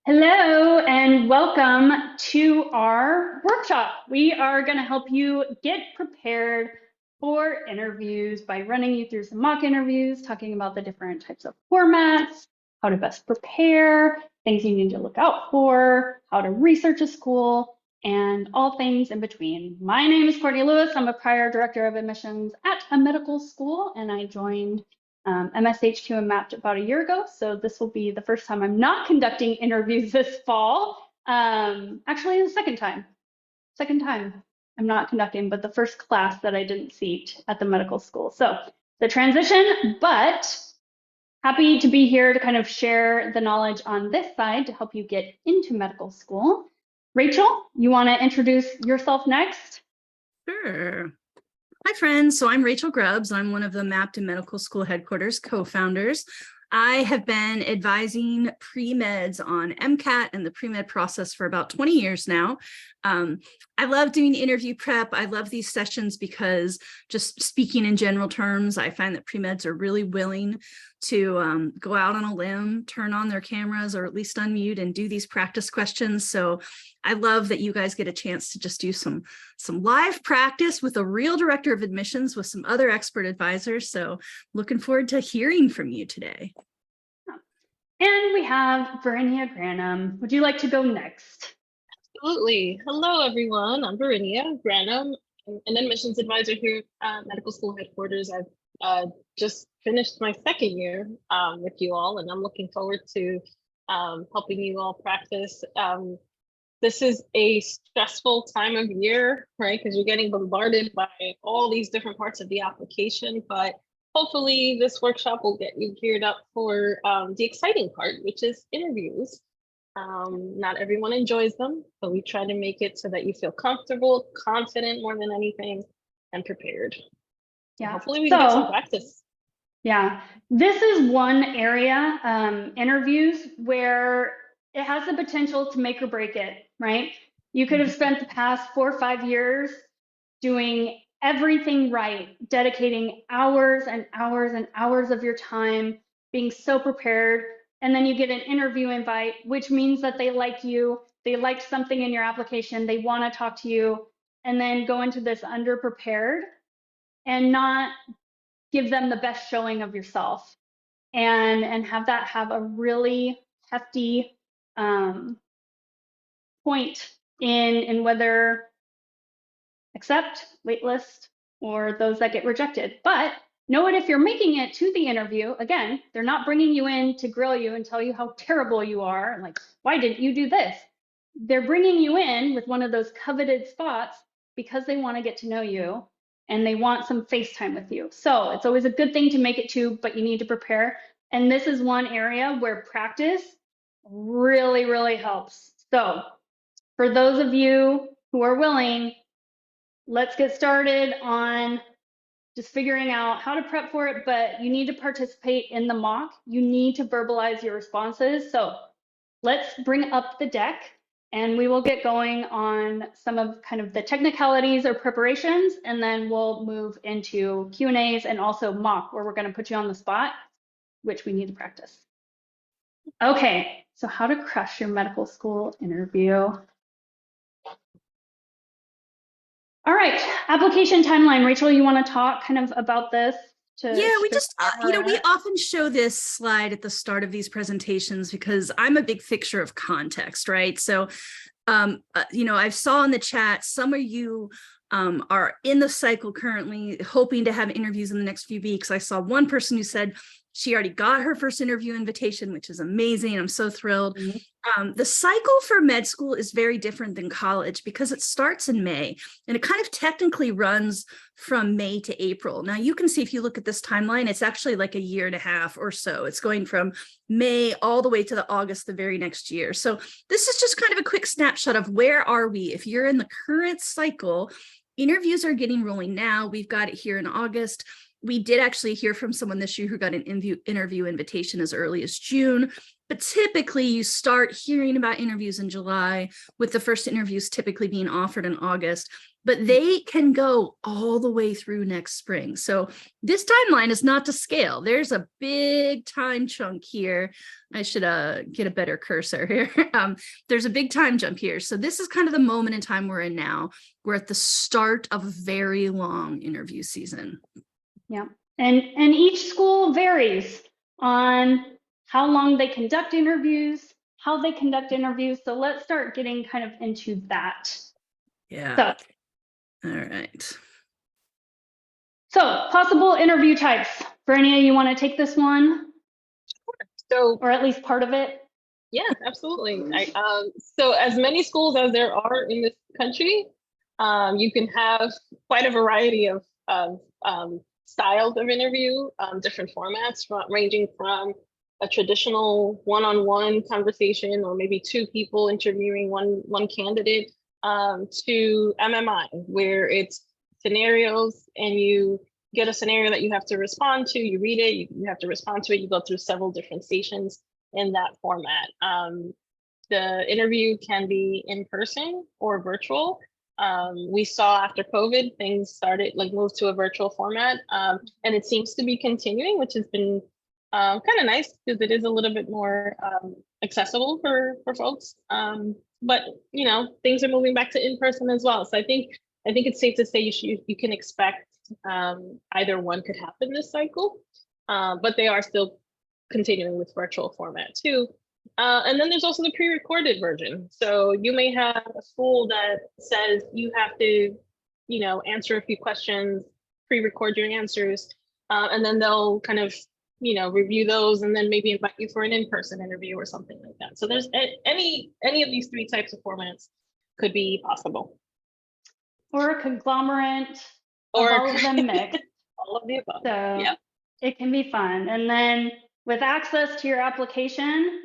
Hello and welcome to our workshop. We are going to help you get prepared for interviews by running you through some mock interviews, talking about the different types of formats, how to best prepare, things you need to look out for, how to research a school, and all things in between. My name is Courtney Lewis. I'm a prior director of admissions at a medical school, and I joined MSHQ and MAPT about a year ago. So this will be the first time I'm not conducting interviews this fall. Actually, the second time. I'm not conducting, but the first class that I didn't seat at the medical school. So the transition, but happy to be here to kind of share the knowledge on this side to help you get into medical school. Rachel, you want to introduce yourself next? Sure. Hi, friends. So I'm Rachel Grubbs. I'm one of the MAPT and Medical School Headquarters co-founders. I have been advising pre-meds on MCAT and the pre-med process for about 20 years now. I love doing interview prep. I love these sessions because, just speaking in general terms, I find that pre-meds are really willing to go out on a limb, turn on their cameras, or at least unmute and do these practice questions. So I love that you guys get a chance to just do some live practice with a real director of admissions with some other expert advisors. So looking forward to hearing from you today. And we have Verinia Granum. Would you like to go next? Absolutely. Hello, everyone. I'm Verinia Granum, an admissions advisor here at Medical School Headquarters. I've just finished my second year with you all, and I'm looking forward to helping you all practice. This is a stressful time of year, right? Because you're getting bombarded by all these different parts of the application, but hopefully this workshop will get you geared up for the exciting part, which is interviews. Not everyone enjoys them, but we try to make it so that you feel comfortable, confident more than anything, and prepared. Yeah. Hopefully we can get some practice. Yeah, this is one area, interviews, where it has the potential to make or break it, right? You could have spent the past 4 or 5 years doing everything right, dedicating hours and hours and hours of your time, being so prepared, and then you get an interview invite, which means that they like you, they liked something in your application, they want to talk to you, and then go into this underprepared and not give them the best showing of yourself, and have that have a really hefty point in whether accept, waitlist, or those that get rejected. But know it, if you're making it to the interview, again, they're not bringing you in to grill you and tell you how terrible you are, like, why didn't you do this? They're bringing you in with one of those coveted spots because they want to get to know you and they want some FaceTime with you. So it's always a good thing to make it to, but you need to prepare. And this is one area where practice really, really helps. So for those of you who are willing, let's get started on just figuring out how to prep for it, but you need to participate in the mock. You need to verbalize your responses. So let's bring up the deck and we will get going on some of kind of the technicalities or preparations, and then we'll move into Q&As and also mock, where we're going to put you on the spot, which we need to practice. Okay, so how to crush your medical school interview. All right, application timeline. Rachel, you want to talk kind of about this? Yeah, we just, we often show this slide at the start of these presentations because I'm a big fixture of context, right? So, I saw in the chat, some of you are in the cycle currently, hoping to have interviews in the next few weeks. I saw one person who said she already got her first interview invitation, which is amazing. I'm so thrilled. The cycle for med school is very different than college because it starts in May and it kind of technically runs from May to April. Now you can see, if you look at this timeline, it's actually like a year and a half or so. It's going from May all the way to the August the very next year. So this is just kind of a quick snapshot of where are we. If you're in the current cycle, interviews are getting rolling now. We've got it here in August. we did actually hear from someone this year who got an interview invitation as early as June, but typically you start hearing about interviews in July, with the first interviews typically being offered in August, but they can go all the way through next spring. So this timeline is not to scale. There's a big time chunk here. I should get a better cursor here. There's a big time jump here. So this is kind of the moment in time we're in now. We're at the start of a very long interview season. Yeah, and each school varies on how long they conduct interviews, how they conduct interviews. So let's start getting kind of into that. Yeah. All right. So possible interview types. Vernia, you want to take this one? So, or at least part of it? Yeah, absolutely. So as many schools as there are in this country, you can have quite a variety of styles of interview, different formats, ranging from a traditional one-on-one conversation, or maybe two people interviewing one candidate, to MMI, where it's scenarios and you get a scenario that you have to respond to, you read it, you have to respond to it, you go through several different stations in that format. The interview can be in person or virtual. We saw after COVID, things started move to a virtual format, and it seems to be continuing, which has been kind of nice because it is a little bit more accessible for folks. But things are moving back to in person as well. So I think it's safe to say you can expect either one could happen this cycle, but they are still continuing with virtual format too. And then there's also the pre-recorded version. So you may have a school that says you have to, answer a few questions, pre-record your answers, and then they'll kind of, review those and then maybe invite you for an in-person interview or something like that. So there's any of these three types of formats could be possible. Or a conglomerate or all of them mixed. All of the above. So yeah, it can be fun. And then with access to your application,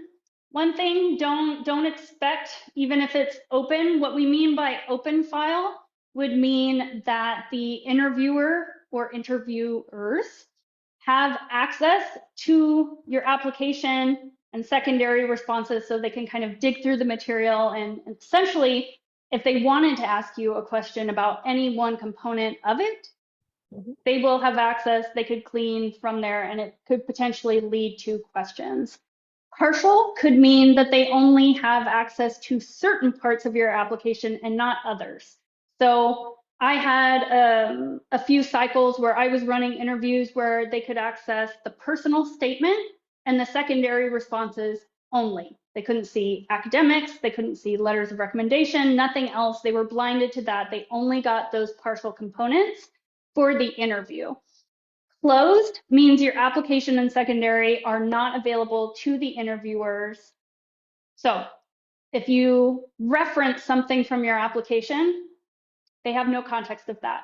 one thing, don't expect, even if it's open, what we mean by open file would mean that the interviewer or interviewers have access to your application and secondary responses, so they can kind of dig through the material, and essentially, if they wanted to ask you a question about any one component of it, they will have access, they could glean from there, and it could potentially lead to questions. Partial could mean that they only have access to certain parts of your application and not others. So I had a few cycles where I was running interviews where they could access the personal statement and the secondary responses only. They couldn't see academics, they couldn't see letters of recommendation, nothing else. They were blinded to that. They only got those partial components for the interview. Closed means your application and secondary are not available to the interviewers. So if you reference something from your application, they have no context of that.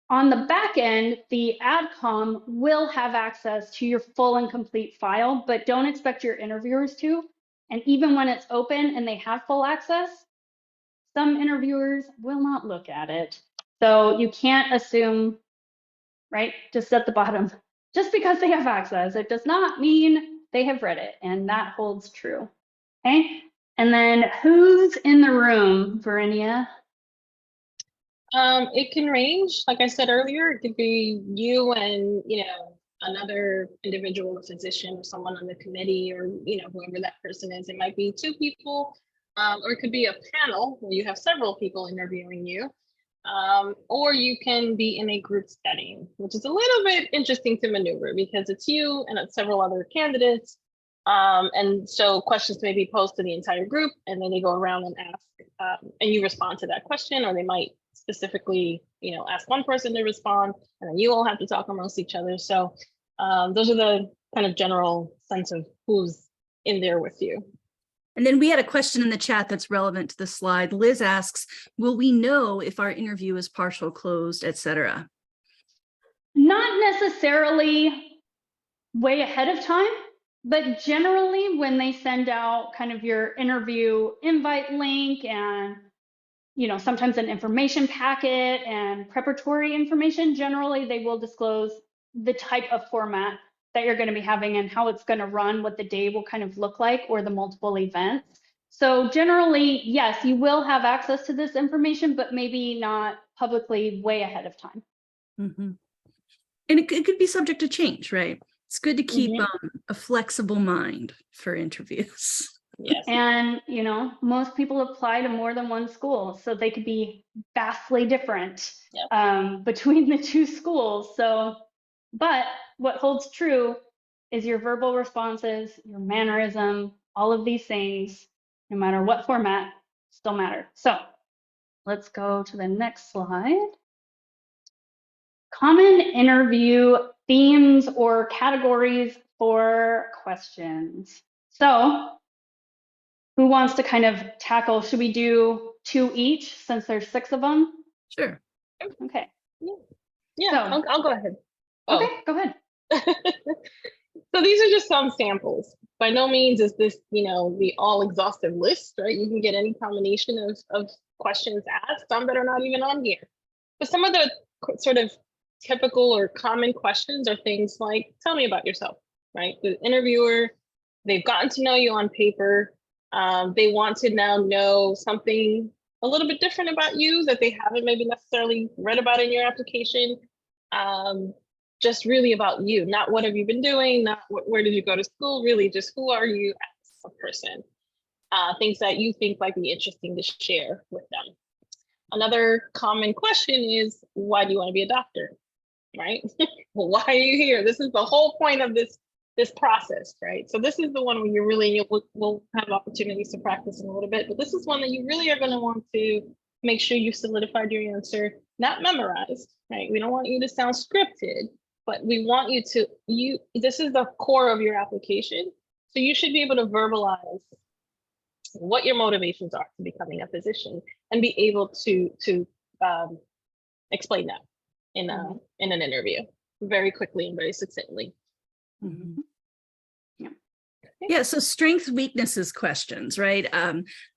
On the back end, the AdCom will have access to your full and complete file, but don't expect your interviewers to. And even when it's open and they have full access, some interviewers will not look at it. So you can't assume, right, just at the bottom, just because they have access, it does not mean they have read it, and that holds true. Okay, and then who's in the room, Verinia? It can range, like I said earlier, it could be you and another individual, a physician or someone on the committee, or whoever that person is. It might be two people, or it could be a panel where you have several people interviewing you. Or you can be in a group setting, which is a little bit interesting to maneuver because it's you and several other candidates. And so questions may be posed to the entire group, and then they go around and ask, and you respond to that question, or they might specifically, ask one person to respond, and then you all have to talk amongst each other. So those are the kind of general sense of who's in there with you. And then we had a question in the chat that's relevant to the slide. Liz asks, will we know if our interview is partial, closed, etc.? Not necessarily way ahead of time, but generally when they send out kind of your interview invite link and sometimes an information packet and preparatory information, generally they will disclose the type of format that you're going to be having and how it's going to run, what the day will kind of look like, or the multiple events. So generally, yes, you will have access to this information, but maybe not publicly way ahead of time. Mm-hmm. And it could be subject to change, right? It's good to keep a flexible mind for interviews. Yes. And, you know, most people apply to more than one school, so they could be vastly different between the two schools. So, but what holds true is your verbal responses, your mannerism, all of these things, no matter what format, still matter. So let's go to the next slide. Common interview themes or categories for questions. So who wants to kind of tackle, should we do 2 each since there's 6 of them? Sure. Okay. Yeah, So, I'll go ahead. Okay, go ahead. So these are just some samples. By no means is this, you know, the all exhaustive list, right? You can get any combination of questions asked, some that are not even on here. But some of the sort of typical or common questions are things like, tell me about yourself, right? The interviewer, they've gotten to know you on paper. They want to now know something a little bit different about you that they haven't maybe necessarily read about in your application. Just really about you, not what have you been doing, not where did you go to school, really just who are you as a person. Things that you think might be interesting to share with them. Another common question is, why do you want to be a doctor, right? Well, why are you here? This is the whole point of this process, right? So this is the one where you really, we'll have opportunities to practice in a little bit, but this is one that you really are going to want to make sure you solidified your answer, not memorized, right? We don't want you to sound scripted, but we want you to, this is the core of your application. So you should be able to verbalize what your motivations are to becoming a physician and be able to explain that in an interview very quickly and very succinctly. Mm-hmm. Yeah, so strengths, weaknesses questions, right?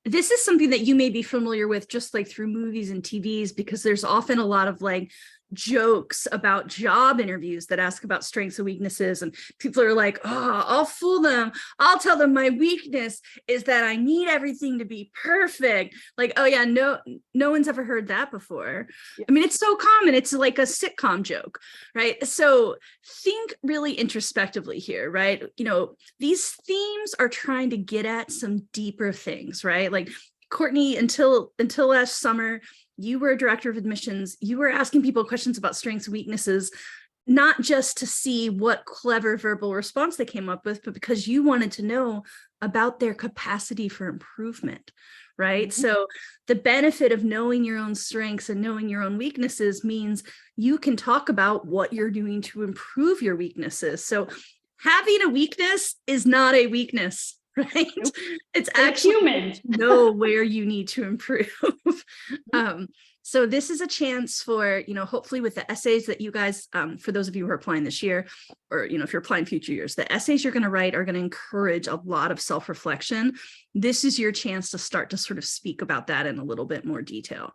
This is something that you may be familiar with just like through movies and TVs, because there's often a lot of like jokes about job interviews that ask about strengths and weaknesses, and people are like, oh, I'll fool them. I'll tell them my weakness is that I need everything to be perfect. Like, oh yeah, no one's ever heard that before. I mean, it's so common. It's like a sitcom joke, right? So think really introspectively here, right? You know, these themes are trying to get at some deeper things, right? Like Courtney, until last summer, you were a director of admissions. You were asking people questions about strengths and weaknesses, not just to see what clever verbal response they came up with, but because you wanted to know about their capacity for improvement, right? Mm-hmm. So the benefit of knowing your own strengths and knowing your own weaknesses means you can talk about what you're doing to improve your weaknesses. So having a weakness is not a weakness, right? It's actually human. Know where you need to improve. So this is a chance for, you know, hopefully with the essays that you guys, for those of you who are applying this year, or, you know, if you're applying future years, the essays you're going to write are going to encourage a lot of self-reflection. This is your chance to start to sort of speak about that in a little bit more detail.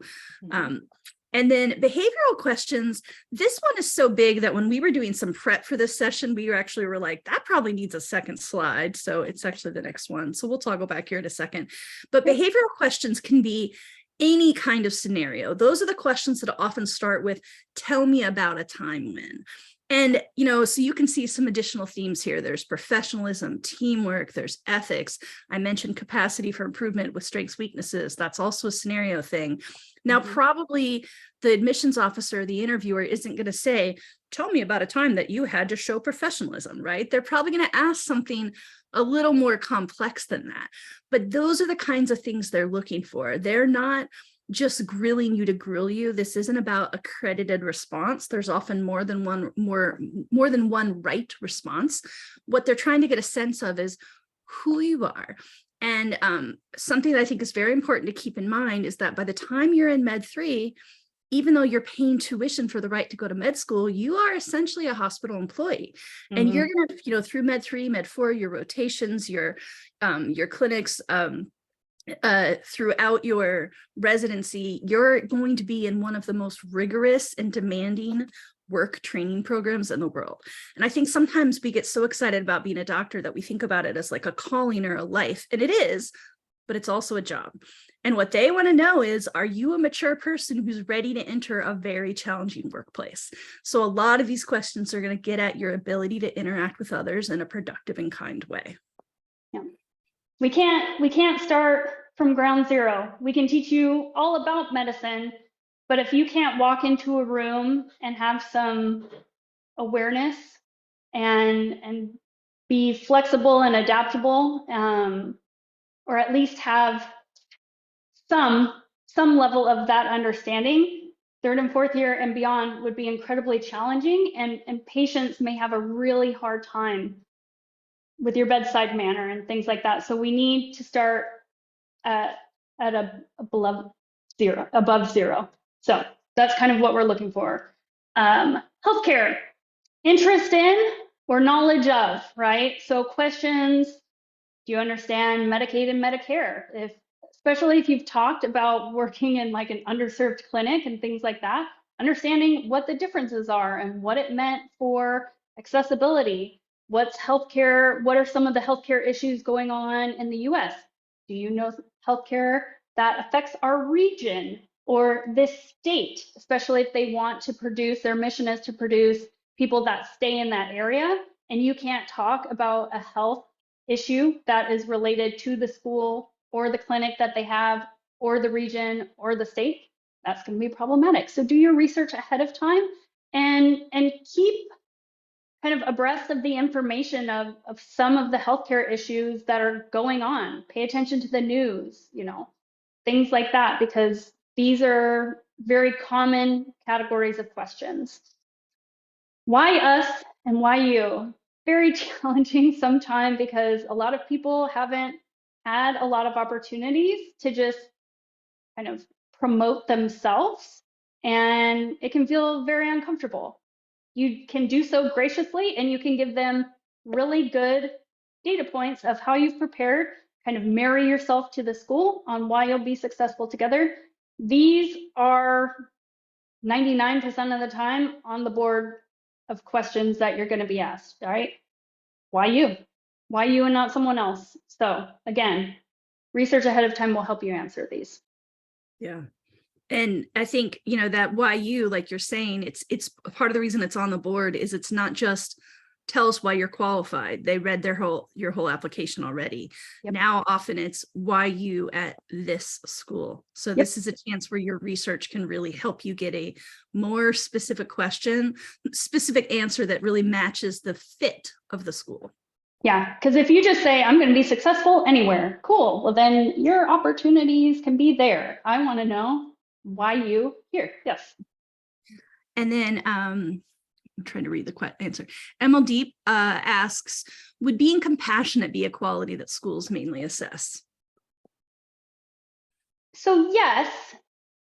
And then behavioral questions, this one is so big that when we were doing some prep for this session, we actually were like, that probably needs a second slide. So it's actually the next one. So we'll toggle back here in a second. But behavioral questions can be any kind of scenario. Those are the questions that often start with, tell me about a time when. And, you know, so you can see some additional themes here. There's professionalism, teamwork, there's ethics. I mentioned capacity for improvement with strengths, weaknesses. That's also a scenario thing. Now, probably the admissions officer, the interviewer, isn't going to say, tell me about a time that you had to show professionalism, right? They're probably going to ask something a little more complex than that. But those are the kinds of things they're looking for. They're not just grilling you to grill you. This isn't about accredited response. There's often more than one right response. What they're trying to get a sense of is who you are. And something that I think is very important to keep in mind is that by the time you're in Med 3, even though you're paying tuition for the right to go to med school, you are essentially a hospital employee. And you're going to, you know, through Med 3, Med 4, your rotations, your clinics, throughout your residency, you're going to be in one of the most rigorous and demanding work training programs in the world. And I think sometimes we get so excited about being a doctor that we think about it as like a calling or a life, and it is, but it's also a job. And what they want to know is, are you a mature person who's ready to enter a very challenging workplace? So a lot of these questions are going to get at your ability to interact with others in a productive and kind way. Yeah. We can't start from ground zero. We can teach you all about medicine, but if you can't walk into a room and have some awareness and be flexible and adaptable, or at least have some level of that understanding, third and fourth year and beyond would be incredibly challenging, and patients may have a really hard time with your bedside manner and things like that. So we need to start at above zero. So that's kind of what we're looking for. Healthcare, interest in or knowledge of, right? So questions, do you understand Medicaid and Medicare? Especially if you've talked about working in like an underserved clinic and things like that, understanding what the differences are and what it meant for accessibility. What's healthcare? What are some of the healthcare issues going on in the US? Do you know healthcare that affects our region or this state, especially if they want to produce, their mission is to produce people that stay in that area, and you can't talk about a health issue that is related to the school or the clinic that they have or the region or the state, that's going to be problematic. So do your research ahead of time and keep kind of abreast of the information of some of the healthcare issues that are going on. Pay attention to the news, things like that, because these are very common categories of questions. Why us and why you? Very challenging sometimes because a lot of people haven't had a lot of opportunities to just kind of promote themselves, and it can feel very uncomfortable. You can do so graciously, and you can give them really good data points of how you've prepared, kind of marry yourself to the school on why you'll be successful together. These are 99% of the time on the board of questions that you're going to be asked, all right? Why you? Why you and not someone else? So again, research ahead of time will help you answer these. Yeah. And I think, that why you, like you're saying, it's part of the reason it's on the board is it's not just tell us why you're qualified. They read your whole application already. Yep. Now, often it's why you at this school. So this is a chance where your research can really help you get a more specific answer that really matches the fit of the school. Yeah, because if you just say, I'm going to be successful anywhere, cool. Well, then your opportunities can be there. I want to know why you here. Yes. And then I'm trying to read the answer. MLD asks, would being compassionate be a quality that schools mainly assess? So yes,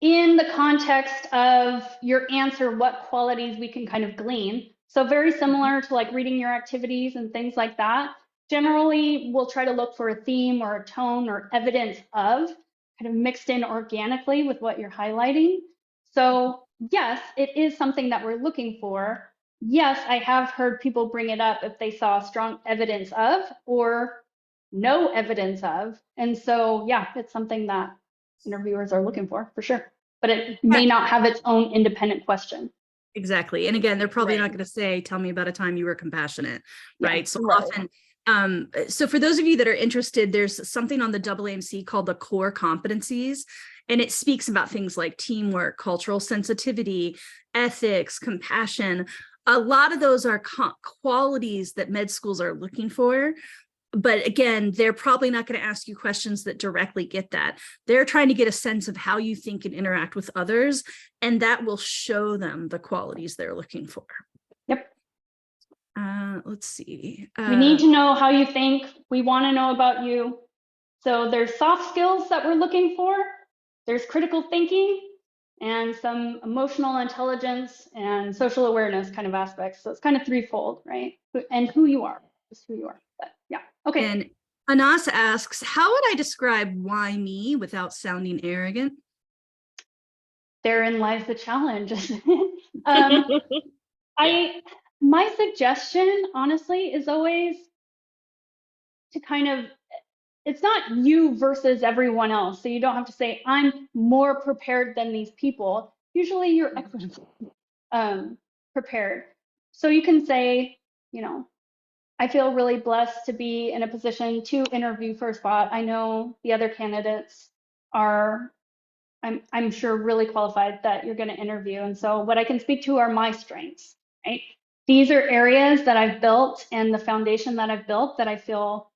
in the context of your answer, what qualities we can kind of glean. So very similar to like reading your activities and things like that. Generally, we'll try to look for a theme or a tone or evidence of kind of mixed in organically with what you're highlighting. So yes, it is something that we're looking for. Yes, I have heard people bring it up if they saw strong evidence of or no evidence of. And so, yeah, it's something that interviewers are looking for sure. But it may not have its own independent question. Exactly. And again, they're probably not going to say, tell me about a time you were compassionate, right? Yeah, so often, so for those of you that are interested, there's something on the AAMC called the core competencies, and it speaks about things like teamwork, cultural sensitivity, ethics, compassion. A lot of those are qualities that med schools are looking for. But again, they're probably not going to ask you questions that directly get that. They're trying to get a sense of how you think and interact with others, and that will show them the qualities they're looking for. Yep. Let's see. We need to know how you think. We want to know about you. So there's soft skills that we're looking for. There's critical thinking and some emotional intelligence and social awareness kind of aspects. So it's kind of threefold, right? And who you are, just who you are. But yeah. Okay. And Anas asks, how would I describe why me without sounding arrogant? Therein lies the challenge. My suggestion, honestly, is always to kind of, it's not you versus everyone else. So you don't have to say, I'm more prepared than these people. Usually you're equitably prepared. So you can say, you know, I feel really blessed to be in a position to interview for a spot. I know the other candidates are, I'm sure, really qualified that you're going to interview. And so what I can speak to are my strengths, right? These are areas that I've built and the foundation that I've built that I feel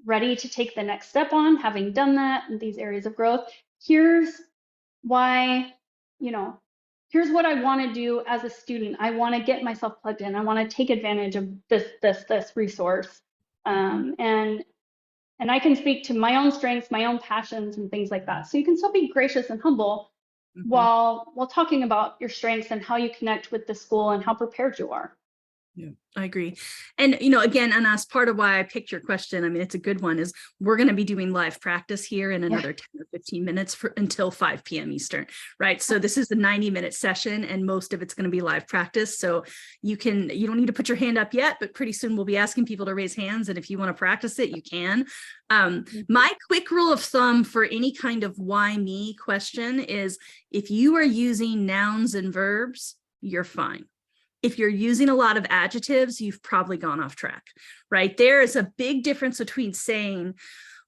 ready to take the next step on, having done that in these areas of growth. Here's why, you know, here's what I want to do as a student. I want to get myself plugged in. I want to take advantage of this resource. And I can speak to my own strengths, my own passions, and things like that. So you can still be gracious and humble while talking about your strengths and how you connect with the school and how prepared you are. Yeah, I agree. And, you know, again, and as part of why I picked your question, I mean, it's a good one, is we're going to be doing live practice here in another 10 or 15 minutes until 5 p.m. Eastern, right? So this is a 90-minute session and most of it's going to be live practice. So you don't need to put your hand up yet, but pretty soon we'll be asking people to raise hands. And if you want to practice it, you can. My quick rule of thumb for any kind of why me question is if you are using nouns and verbs, you're fine. If you're using a lot of adjectives, you've probably gone off track, right? There is a big difference between saying,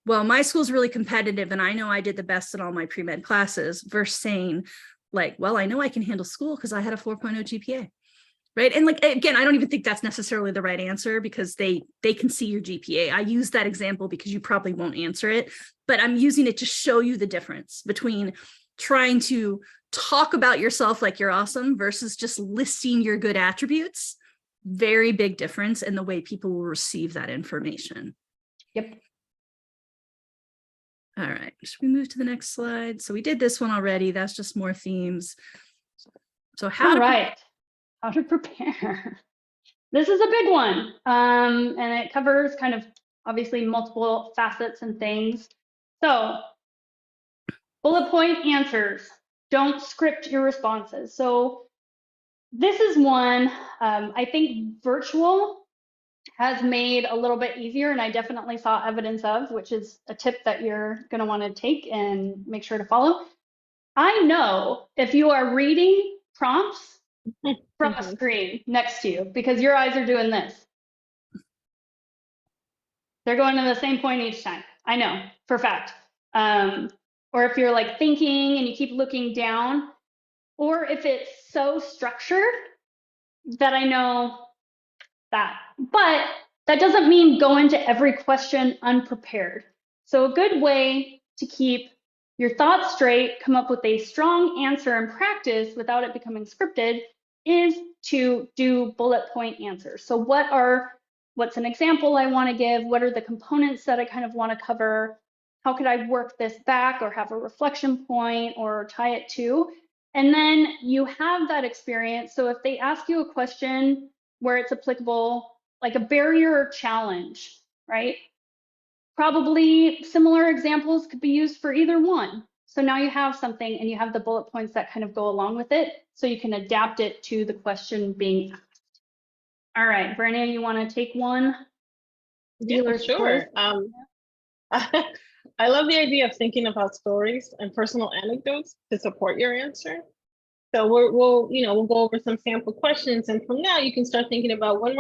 well, my school's really competitive and I know I did the best in all my pre-med classes versus saying like, well, I know I can handle school because I had a 4.0 GPA, right? And like, again, I don't even think that's necessarily the right answer because they can see your GPA. I use that example because you probably won't answer it, but I'm using it to show you the difference between trying to talk about yourself like you're awesome versus just listing your good attributes. Very big difference in the way people will receive that information. Yep. All right, should we move to the next slide? So we did this one already. That's just more themes. So how to prepare. This is a big one. And it covers kind of obviously multiple facets and things. So bullet point answers. Don't script your responses. So this is one I think virtual has made a little bit easier, and I definitely saw evidence of, which is a tip that you're going to want to take and make sure to follow. I know if you are reading prompts from a screen next to you because your eyes are doing this. They're going to the same point each time. I know for a fact. Or if you're like thinking and you keep looking down, or if it's so structured that I know that. But that doesn't mean go into every question unprepared. So a good way to keep your thoughts straight, come up with a strong answer and practice without it becoming scripted is to do bullet point answers. So what's an example I want to give? What are the components that I kind of want to cover? How could I work this back or have a reflection point or tie it to? And then you have that experience. So if they ask you a question where it's applicable, like a barrier or challenge, right? Probably similar examples could be used for either one. So now you have something and you have the bullet points that kind of go along with it so you can adapt it to the question being asked. All right, Brenna, you want to take one? Yeah, sure. I love the idea of thinking about stories and personal anecdotes to support your answer. So we'll go over some sample questions, and from now you can start thinking about what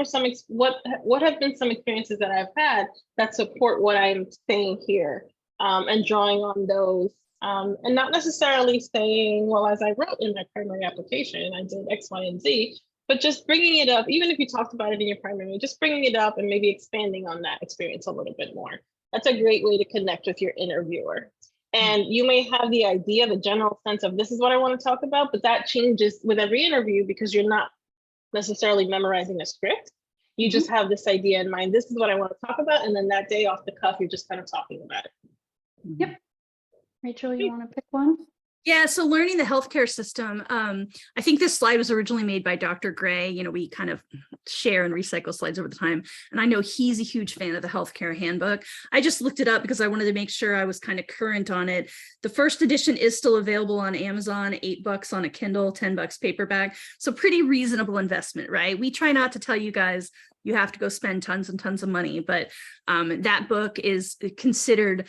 have been some experiences that I've had that support what I'm saying here, and drawing on those, and not necessarily saying, well, as I wrote in my primary application, I did X, Y, and Z, but just bringing it up, even if you talked about it in your primary, just bringing it up and maybe expanding on that experience a little bit more. That's a great way to connect with your interviewer. And you may have the idea, the general sense of this is what I want to talk about, but that changes with every interview because you're not necessarily memorizing a script. You just have this idea in mind. This is what I want to talk about. And then that day off the cuff, you're just kind of talking about it. Yep. Rachel, you want to pick one? Yeah, so learning the healthcare system. I think this slide was originally made by Dr. Gray. You know, we kind of share and recycle slides over the time. And I know he's a huge fan of the healthcare handbook. I just looked it up because I wanted to make sure I was kind of current on it. The first edition is still available on Amazon, $8 on a Kindle, $10 paperback. So pretty reasonable investment, right? We try not to tell you guys you have to go spend tons and tons of money, but that book is considered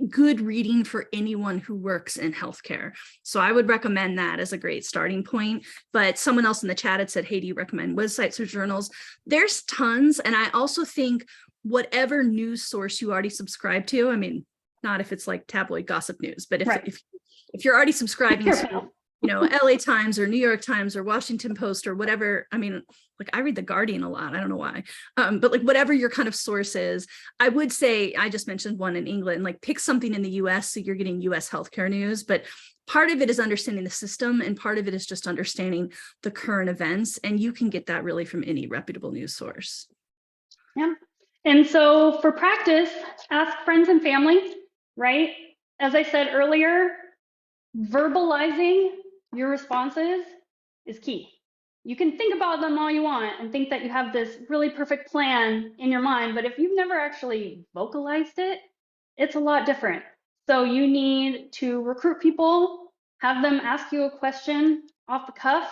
good reading for anyone who works in healthcare. So I would recommend that as a great starting point. But someone else in the chat had said, hey, do you recommend websites or journals? There's tons. And I also think whatever news source you already subscribe to, I mean, not if it's like tabloid gossip news, but if you're already subscribing to, you know, LA Times or New York Times or Washington Post or whatever. I mean, like I read The Guardian a lot. I don't know why, but like whatever your kind of source is, I would say, I just mentioned one in England, like pick something in the US so you're getting US healthcare news. But part of it is understanding the system and part of it is just understanding the current events. And you can get that really from any reputable news source. Yeah. And so for practice, ask friends and family, right? As I said earlier, verbalizing your responses is key. You can think about them all you want and think that you have this really perfect plan in your mind, but if you've never actually vocalized it, it's a lot different. So you need to recruit people, have them ask you a question off the cuff,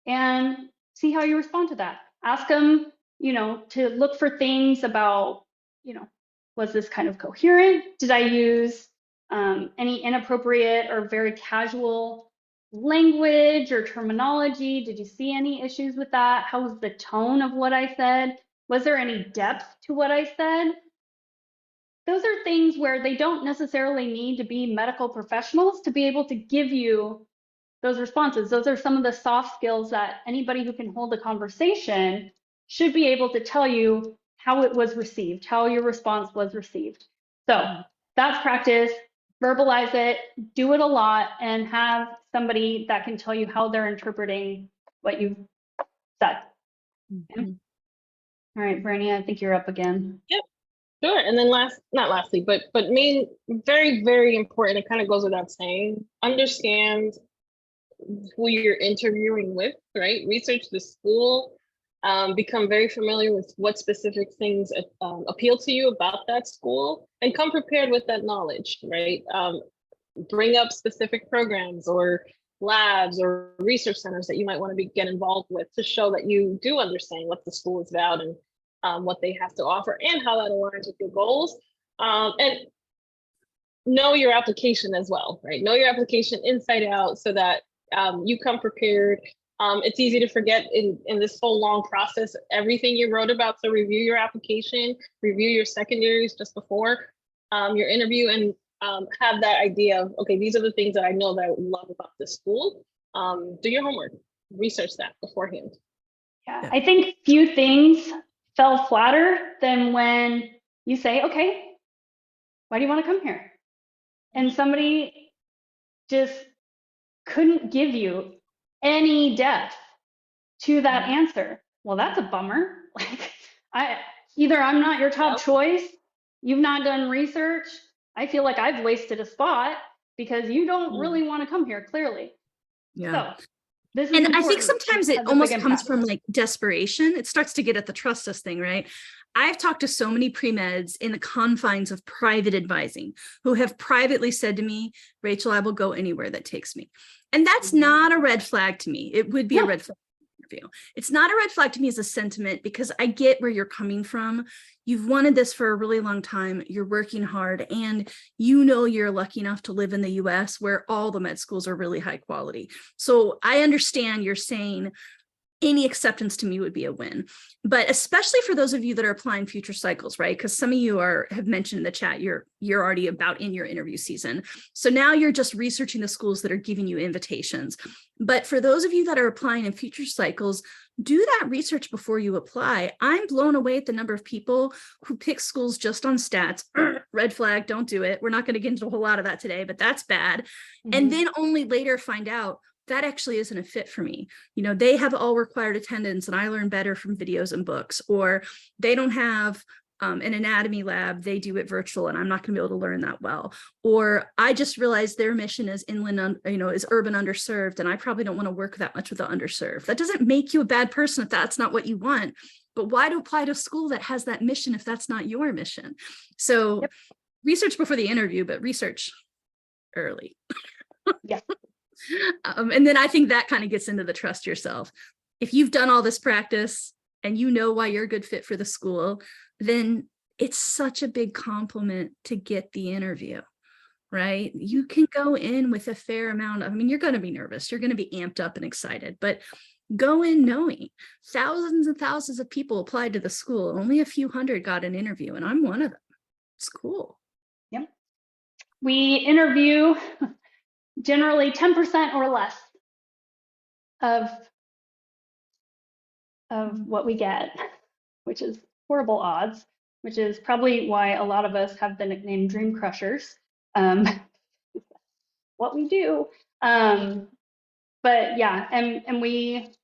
and see how you respond to that. Ask them, you know, to look for things about, you know, was this kind of coherent? Did I use any inappropriate or very casual language or terminology? Did you see any issues with that? How was the tone of what I said? Was there any depth to what I said? Those are things where they don't necessarily need to be medical professionals to be able to give you those responses. Those are some of the soft skills that anybody who can hold a conversation should be able to tell you how it was received, how your response was received. So that's practice. Verbalize it, do it a lot, and have somebody that can tell you how they're interpreting what you've said. Okay? All right, Brandy, I think you're up again. Yep, sure. And then not lastly, but very, very important, it kind of goes without saying, understand who you're interviewing with, right? Research the school, become very familiar with what specific things appeal to you about that school, and come prepared with that knowledge, right? Bring up specific programs or labs or research centers that you might want to get involved with to show that you do understand what the school is about and what they have to offer and how that aligns with your goals. And know your application as well, right? Know your application inside out so that you come prepared. It's easy to forget in this whole long process, everything you wrote about. So review your application, review your secondaries just before your interview, and have that idea of, okay, these are the things that I know that I love about this school. Do your homework, research that beforehand. Yeah, I think few things fell flatter than when you say, okay, why do you want to come here? And somebody just couldn't give you any depth to that answer. Well, that's a bummer. Like, either I'm not your top choice, you've not done research, I feel like I've wasted a spot because you don't really want to come here, clearly. Yeah. So this is and important. I think sometimes it almost comes from like desperation. It starts to get at the trust us thing, right? I've talked to so many pre-meds in the confines of private advising who have privately said to me, Rachel, I will go anywhere that takes me. And that's not a red flag to me. It would be a red flag. It's not a red flag to me as a sentiment, because I get where you're coming from. You've wanted this for a really long time. You're working hard, and you know you're lucky enough to live in the US where all the med schools are really high quality. So I understand you're saying any acceptance to me would be a win, but especially for those of you that are applying future cycles, right? Because some of you have mentioned in the chat, you're already about in your interview season. So now you're just researching the schools that are giving you invitations. But for those of you that are applying in future cycles, do that research before you apply. I'm blown away at the number of people who pick schools just on stats. Red flag, don't do it. We're not going to get into a whole lot of that today, but that's bad. And then only later find out that actually isn't a fit for me. You know, they have all required attendance and I learn better from videos and books, or they don't have an anatomy lab, they do it virtual and I'm not going to be able to learn that well. Or I just realized their mission is inland, is urban underserved, and I probably don't want to work that much with the underserved. That doesn't make you a bad person if that's not what you want. But why to apply to a school that has that mission if that's not your mission? So research before the interview, but research early. Yeah. And then I think that kind of gets into the trust yourself. If you've done all this practice and you know why you're a good fit for the school, then it's such a big compliment to get the interview, right? You can go in with a fair amount of, you're going to be nervous, you're going to be amped up and excited, but go in knowing thousands and thousands of people applied to the school. Only a few hundred got an interview, and I'm one of them. It's cool. Yep. We interview generally 10% or less of what we get, which is horrible odds, which is probably why a lot of us have the nickname Dream Crushers. What we do. But yeah, and we,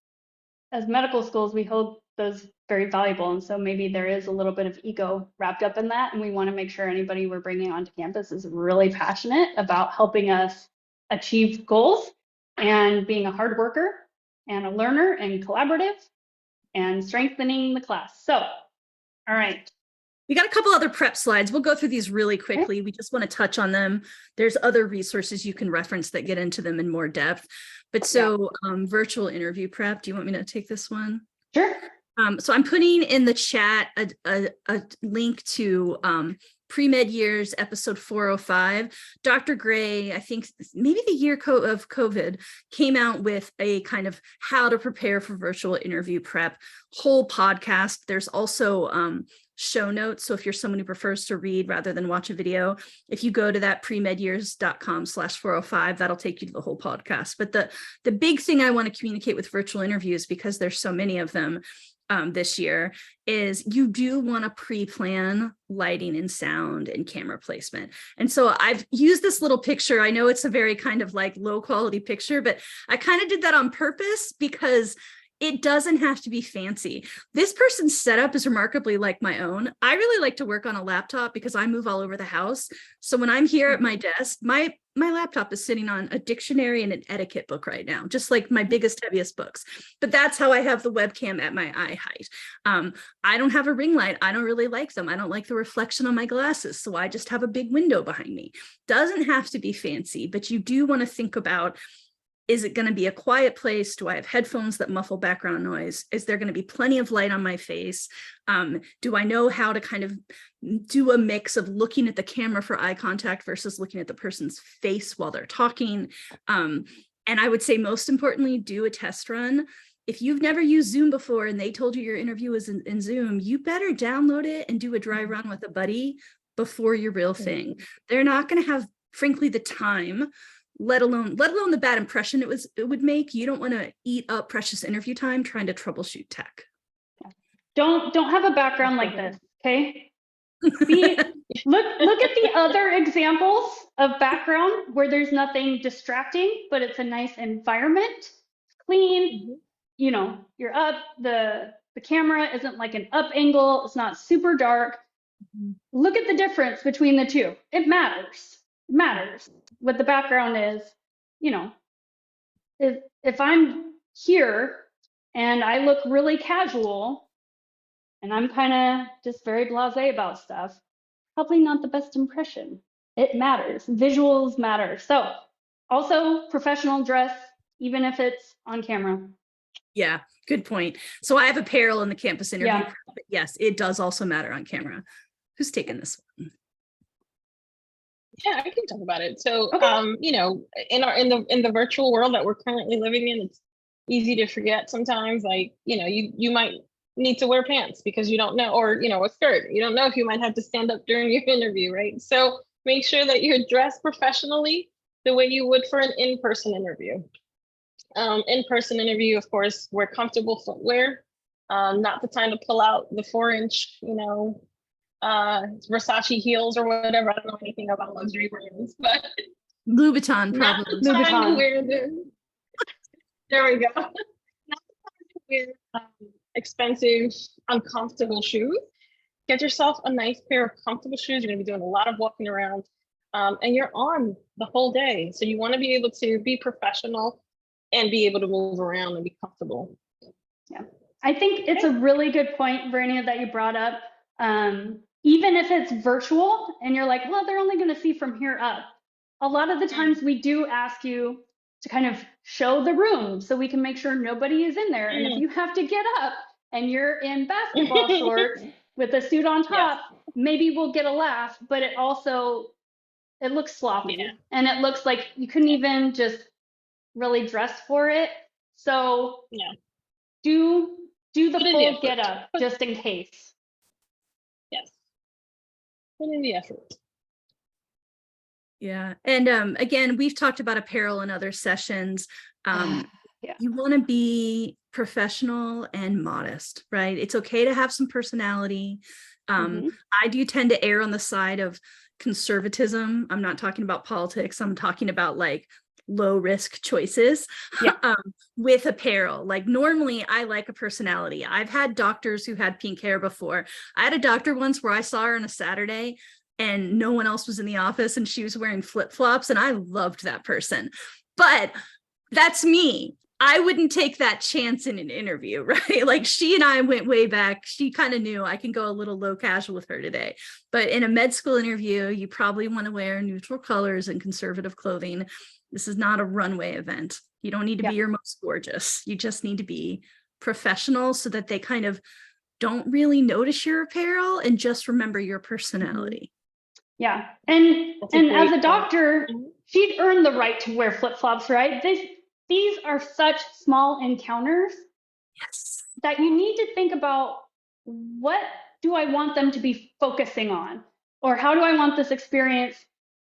as medical schools, we hold those very valuable. And so maybe there is a little bit of ego wrapped up in that. And we want to make sure anybody we're bringing onto campus is really passionate about helping us achieve goals and being a hard worker and a learner and collaborative and strengthening the class. So, all right. We got a couple other prep slides. We'll go through these really quickly. We just want to touch on them. There's other resources you can reference that get into them in more depth. But so virtual interview prep, do you want me to take this one? Sure. So I'm putting in the chat a link to Pre-Med Years episode 405. Dr. Gray, I think maybe the year of COVID, came out with a kind of how to prepare for virtual interview prep whole podcast. There's also show notes. So if you're someone who prefers to read rather than watch a video, if you go to that premedyears.com/405, that'll take you to the whole podcast. But the big thing I want to communicate with virtual interviews, because there's so many of them this year, is you do want to pre-plan lighting and sound and camera placement. And so I've used this little picture. I know it's a very kind of like low quality picture, but I kind of did that on purpose because it doesn't have to be fancy. This person's setup is remarkably like my own. I really like to work on a laptop because I move all over the house. So when I'm here at my desk, my laptop is sitting on a dictionary and an etiquette book right now, just like my biggest, heaviest books. But that's how I have the webcam at my eye height. I don't have a ring light. I don't really like them. I don't like the reflection on my glasses. So I just have a big window behind me. Doesn't have to be fancy, but you do want to think about, is it going to be a quiet place? Do I have headphones that muffle background noise? Is there going to be plenty of light on my face? Do I know how to kind of do a mix of looking at the camera for eye contact versus looking at the person's face while they're talking? And I would say most importantly, do a test run. If you've never used Zoom before and they told you your interview was in Zoom, you better download it and do a dry run with a buddy before your real thing. They're not going to have, frankly, the time, let alone the bad impression it would make. You don't want to eat up precious interview time trying to troubleshoot tech. Don't have a background like this, okay? Look at the other examples of background where there's nothing distracting, but it's a nice environment, clean. You know, you're up, the camera isn't like an up angle, it's not super dark. Look at the difference between the two. It matters. It matters what the background is. You know, if I'm here and I look really casual and I'm kind of just very blasé about stuff, probably not the best impression. It matters. Visuals matter. So also professional dress, even if it's on camera. Yeah, good point. So I have a parallel in the campus interview. But yes, it does also matter on camera. Who's taking this one? Yeah, I can talk about it. So, you know, in the virtual world that we're currently living in, it's easy to forget sometimes. Like, you know, you might need to wear pants because you don't know, or, you know, a skirt. You don't know if you might have to stand up during your interview, right? So make sure that you're dressed professionally the way you would for an in-person interview. In-person interview, of course, wear comfortable footwear, not the time to pull out the 4-inch, you know, Versace heels or whatever. I don't know anything about luxury brands, but Louboutin, probably. Louboutin. There we go. Not the time to wear expensive, uncomfortable shoes. Get yourself a nice pair of comfortable shoes. You're going to be doing a lot of walking around, and you're on the whole day. So you want to be able to be professional and be able to move around and be comfortable. Yeah, I think it's a really good point, Verania, that you brought up. Even if it's virtual and you're like, well, they're only going to see from here up. A lot of the times we do ask you to kind of show the room so we can make sure nobody is in there. And if you have to get up and you're in basketball shorts with a suit on top, maybe we'll get a laugh, but it looks sloppy and it looks like you couldn't even just really dress for it. So do the full get up just in case. Yes. Put in the effort. Yeah. And again, we've talked about apparel in other sessions. You want to be professional and modest, right? It's okay to have some personality. I do tend to err on the side of conservatism. I'm not talking about politics. I'm talking about like low risk choices with apparel. Like normally I like a personality. I've had doctors who had pink hair before. I had a doctor once where I saw her on a Saturday and no one else was in the office and she was wearing flip-flops and I loved that person. But that's me. I wouldn't take that chance in an interview, right? Like she and I went way back. She kind of knew I can go a little low casual with her today. But in a med school interview, you probably want to wear neutral colors and conservative clothing. This is not a runway event. You don't need to be your most gorgeous. You just need to be professional so that they kind of don't really notice your apparel and just remember your personality. Yeah. And as a doctor, she'd earned the right to wear flip-flops, right? These are such small encounters that you need to think about, what do I want them to be focusing on? Or how do I want this experience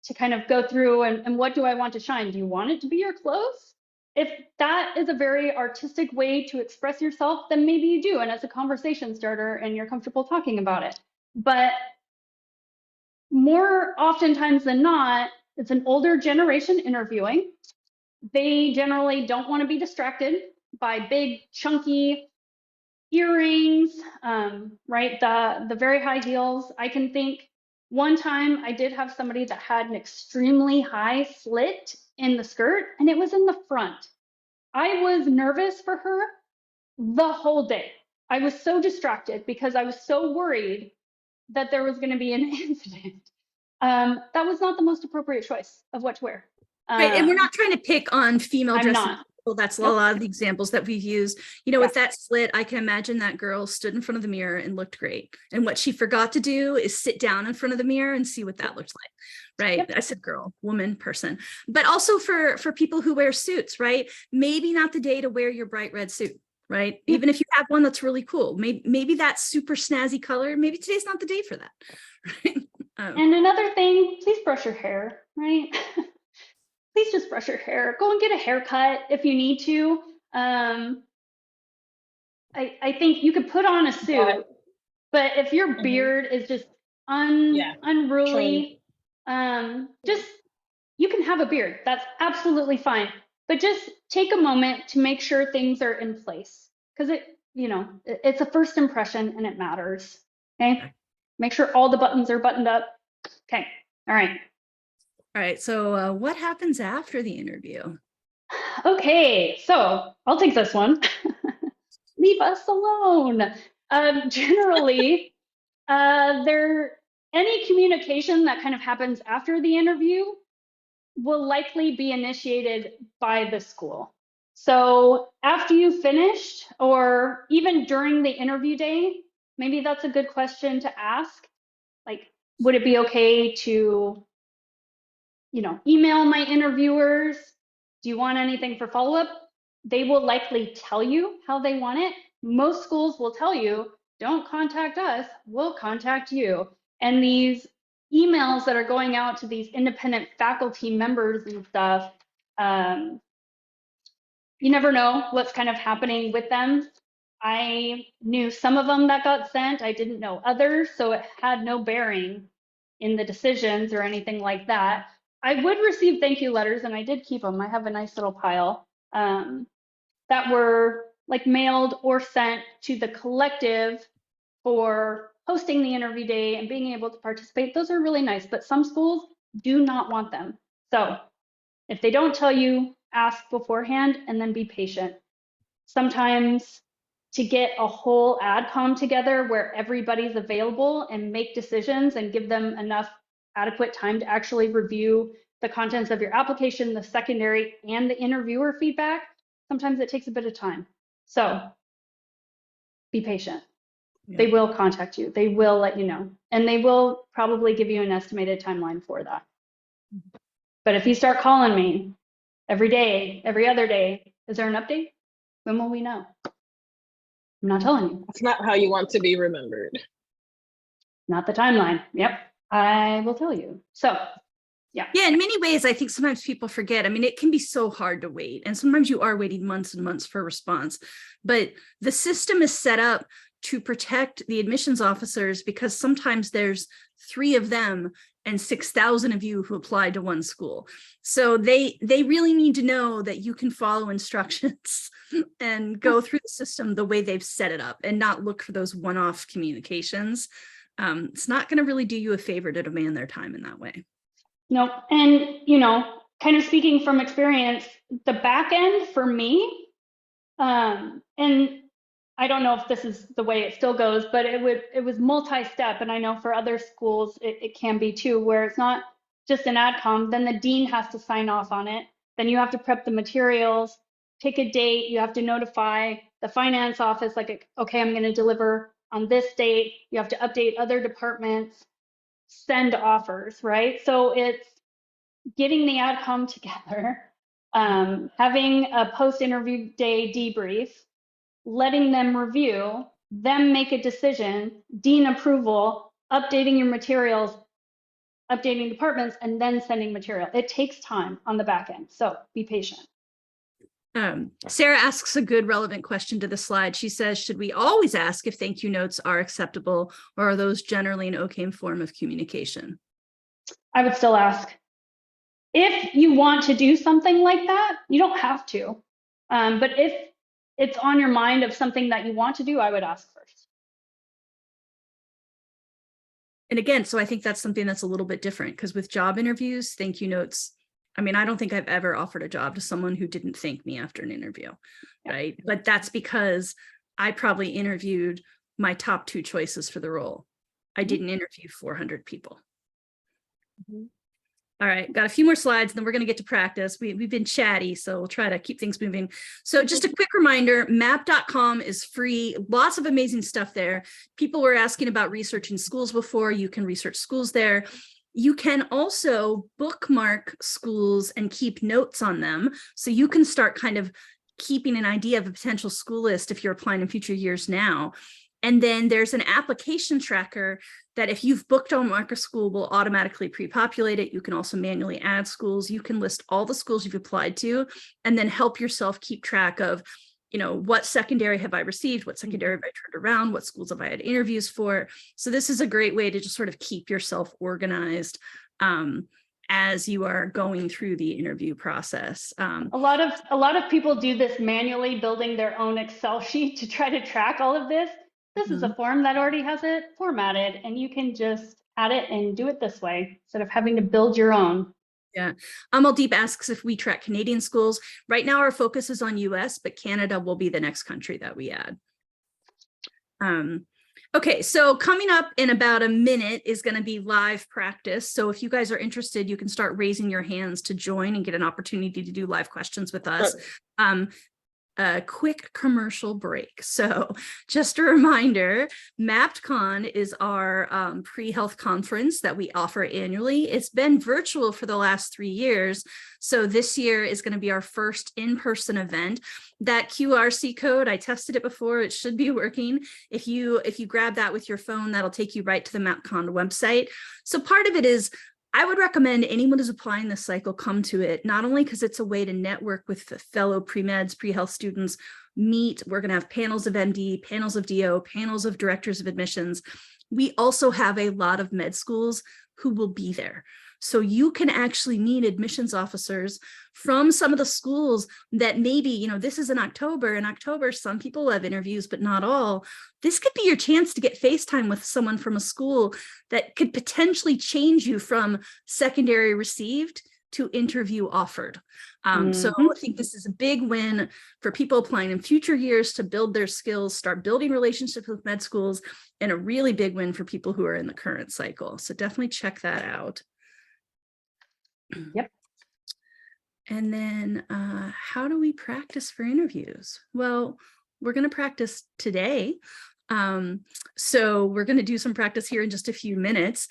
to kind of go through, and what do I want to shine? Do you want it to be your clothes? If that is a very artistic way to express yourself, then maybe you do, and it's a conversation starter and you're comfortable talking about it. But more oftentimes than not, it's an older generation interviewing. They generally don't want to be distracted by big chunky earrings, right? The very high heels. I can think one time I did have somebody that had an extremely high slit in the skirt and it was in the front. I was nervous for her the whole day. I was so distracted because I was so worried that there was going to be an incident. That was not the most appropriate choice of what to wear. Right, and we're not trying to pick on female dressing people. That's a lot of the examples that we've used. You know, with that slit, I can imagine that girl stood in front of the mirror and looked great. And what she forgot to do is sit down in front of the mirror and see what that looks like. Right. I said girl, woman, person. But also for people who wear suits, right? Maybe not the day to wear your bright red suit. Right. Even if you have one that's really cool, maybe that super snazzy color, maybe today's not the day for that. Right? And another thing, please brush your hair, right? Please just brush your hair. Go and get a haircut if you need to. I think you could put on a suit, but if your beard is just unruly, just, you can have a beard. That's absolutely fine. But just take a moment to make sure things are in place, because it's a first impression and it matters. Okay. Make sure all the buttons are buttoned up. Okay. All right. All right. So what happens after the interview? Okay. So I'll take this one. Leave us alone. Generally, any communication that kind of happens after the interview will likely be initiated by the school. So after you finished, or even during the interview day, maybe that's a good question to ask. Like, would it be okay to, email my interviewers? Do you want anything for follow-up? They will likely tell you how they want it. Most schools will tell you, don't contact us, we'll contact you. And these emails that are going out to these independent faculty members and stuff, you never know what's kind of happening with them. I knew some of them that got sent. I didn't know others, so it had no bearing in the decisions or anything like that. I would receive thank you letters, and I did keep them. I have a nice little pile that were like mailed or sent to the collective for hosting the interview day and being able to participate, those are really nice, but some schools do not want them. So if they don't tell you, ask beforehand and then be patient. Sometimes to get a whole AdCom together where everybody's available and make decisions and give them enough adequate time to actually review the contents of your application, the secondary and the interviewer feedback, sometimes it takes a bit of time. So be patient. Yeah. They will contact you. They will let you know. And they will probably give you an estimated timeline for that. But if you start calling me every day, every other day, is there an update? When will we know? I'm not telling you. That's not how you want to be remembered. Not the timeline. Yep, I will tell you. So, yeah. Yeah, in many ways, I think sometimes people forget. I mean, it can be so hard to wait. And sometimes you are waiting months and months for a response. But the system is set up to protect the admissions officers because sometimes there's 3 of them and 6,000 of you who applied to one school. So they really need to know that you can follow instructions and go through the system the way they've set it up and not look for those one-off communications. It's not going to really do you a favor to demand their time in that way. No, and kind of speaking from experience, the back end for me, and I don't know if this is the way it still goes, but it was multi-step, and I know for other schools it can be too, where it's not just an AdCom, then the dean has to sign off on it, then you have to prep the materials, pick a date, you have to notify the finance office, like, okay, I'm going to deliver on this date, you have to update other departments, send offers, right? So it's getting the AdCom together, having a post-interview day debrief, letting them review, them make a decision, dean approval, updating your materials, updating departments, and then sending material. It takes time on the back end, so be patient. Sarah asks a good relevant question to the slide. She says, should we always ask if thank you notes are acceptable, or are those generally an okay form of communication? I would still ask. If you want to do something like that, you don't have to. But if it's on your mind of something that you want to do, I would ask first. And again, so I think that's something that's a little bit different because with job interviews, thank you notes, I mean, I don't think I've ever offered a job to someone who didn't thank me after an interview, right? But that's because I probably interviewed my top 2 choices for the role. I didn't interview 400 people. All right, got a few more slides, and then we're going to get to practice. We've been chatty, so we'll try to keep things moving. So just a quick reminder, map.com is free. Lots of amazing stuff there. People were asking about researching schools before. You can research schools there. You can also bookmark schools and keep notes on them. So you can start kind of keeping an idea of a potential school list if you're applying in future years now. And then there's an application tracker that if you've booked on Marker School will automatically pre-populate it. You can also manually add schools. You can list all the schools you've applied to and then help yourself keep track of, what secondary have I received? What secondary have I turned around? What schools have I had interviews for? So this is a great way to just sort of keep yourself organized as you are going through the interview process. A lot of people do this manually, building their own Excel sheet to try to track all of this. This is a form that already has it formatted, and you can just add it and do it this way instead of having to build your own. Yeah. Amaldeep asks if we track Canadian schools. Right now, our focus is on US, but Canada will be the next country that we add. Okay, so coming up in about a minute is going to be live practice. So if you guys are interested, you can start raising your hands to join and get an opportunity to do live questions with us. A quick commercial break. So just a reminder, MappedCon is our pre-health conference that we offer annually. It's been virtual for the last 3 years. So this year is going to be our first in-person event. That QRC code, I tested it before, it should be working. If you grab that with your phone, that'll take you right to the MappedCon website. So part of it is I would recommend anyone who's applying this cycle come to it, not only because it's a way to network with fellow pre-meds, pre-health students, meet, we're going to have panels of MD, panels of DO, panels of directors of admissions. We also have a lot of med schools who will be there. So you can actually meet admissions officers from some of the schools that maybe, you know, this is in October. In October, some people have interviews, but not all. This could be your chance to get FaceTime with someone from a school that could potentially change you from secondary received to interview offered. So I think this is a big win for people applying in future years to build their skills, start building relationships with med schools, and a really big win for people who are in the current cycle. So definitely check that out. Yep. And then how do we practice for interviews? Well, we're going to practice today. So we're going to do some practice here in just a few minutes.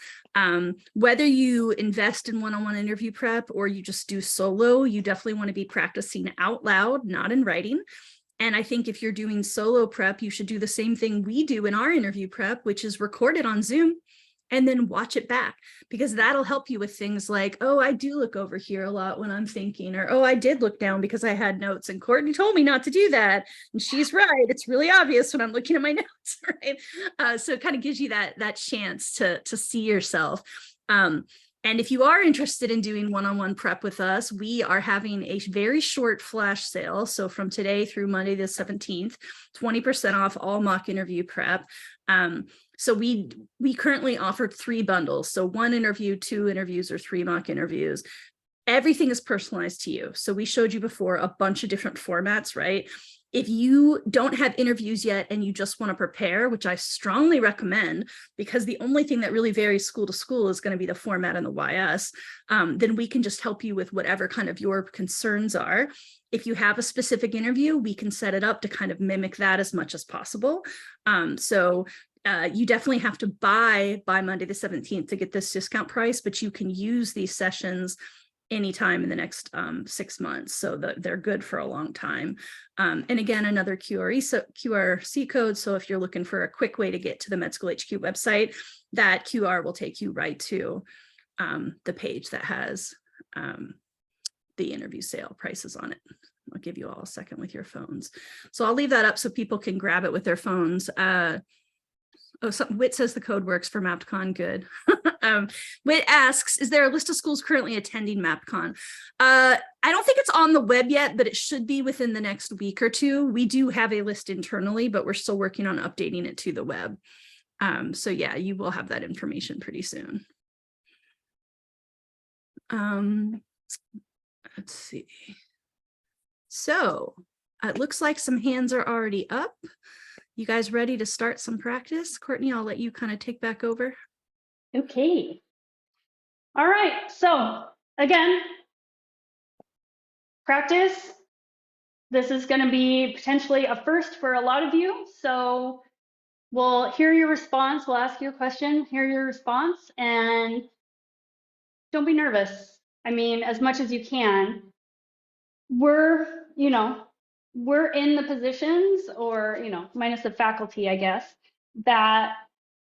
Whether you invest in one-on-one interview prep or you just do solo, you definitely want to be practicing out loud, not in writing. And I think if you're doing solo prep, you should do the same thing we do in our interview prep, which is record it on Zoom and then watch it back, because that'll help you with things like, oh, I do look over here a lot when I'm thinking, or, oh, I did look down because I had notes and Courtney told me not to do that. And she's right. It's really obvious when I'm looking at my notes, right? So it kind of gives you that chance to see yourself. And if you are interested in doing one-on-one prep with us, we are having a very short flash sale. So from today through Monday the 17th, 20% off all mock interview prep. So we currently offer 3 bundles. So 1 interview, 2 interviews, or 3 mock interviews. Everything is personalized to you. So we showed you before a bunch of different formats, right? If you don't have interviews yet and you just want to prepare, which I strongly recommend, because the only thing that really varies school to school is going to be the format and the YS, then we can just help you with whatever kind of your concerns are. If you have a specific interview, we can set it up to kind of mimic that as much as possible. You definitely have to buy by Monday the 17th to get this discount price, but you can use these sessions anytime in the next 6 months. So they're good for a long time. And again, another QRC code. So if you're looking for a quick way to get to the Med School HQ website, that QR will take you right to the page that has the interview sale prices on it. I'll give you all a second with your phones. So I'll leave that up so people can grab it with their phones. Whit says the code works for MapCon. Good. Whit asks, is there a list of schools currently attending MapCon? I don't think it's on the web yet, but it should be within the next week or 2. We do have a list internally, but we're still working on updating it to the web. So yeah, you will have that information pretty soon. Let's see. So it looks like some hands are already up. You guys ready to start some practice? Courtney, I'll let you kind of take back over. Okay. All right. So again, practice. This is going to be potentially a first for a lot of you. So we'll hear your response. We'll ask you a question, hear your response, and don't be nervous. I mean, as much as you can. We're in the positions, or, minus the faculty, I guess, that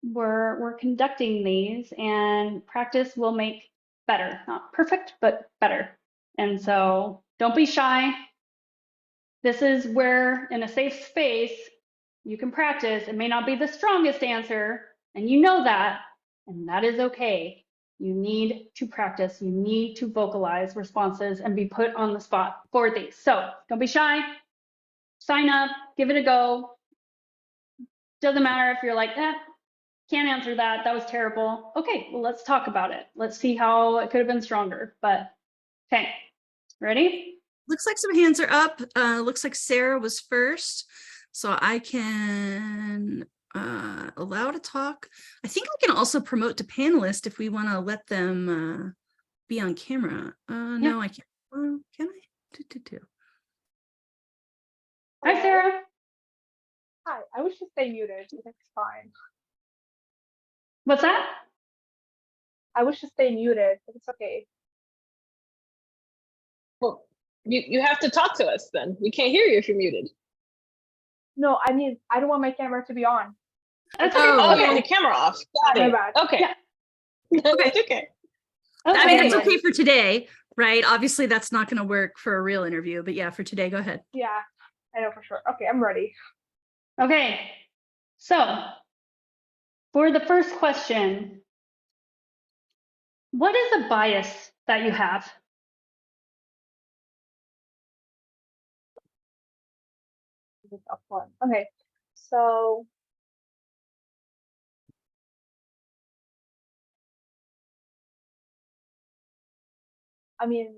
we're conducting these, and practice will make better. Not perfect, but better. And so don't be shy. This is where, in a safe space, you can practice. It may not be the strongest answer, and you know that, and that is okay. You need to practice. You need to vocalize responses and be put on the spot for these. So don't be shy. Sign up, give it a go. Doesn't matter if you're like, can't answer that. That was terrible. Okay, well, let's talk about it. Let's see how it could have been stronger. But okay, ready? Looks like some hands are up. Looks like Sarah was first. So I can allow to talk. I think I can also promote to panelists if we want to let them be on camera. No, I can't. Can I? Hi, Sarah. Hi, I wish to stay muted. It's fine. What's that? I wish to stay muted, but it's okay. Well, you have to talk to us then. We can't hear you if you're muted. No, I mean, I don't want my camera to be on. That's okay. Oh, you want the camera off. Got My it. bad. Okay. Yeah. Okay. Okay. I mean, that's Okay. okay for today, right? Obviously, that's not going to work for a real interview, but yeah, for today, go ahead. Yeah, I know for sure. Okay, I'm ready. Okay. So for the first question, What is a bias that you have? This is a tough one. Okay, so I mean,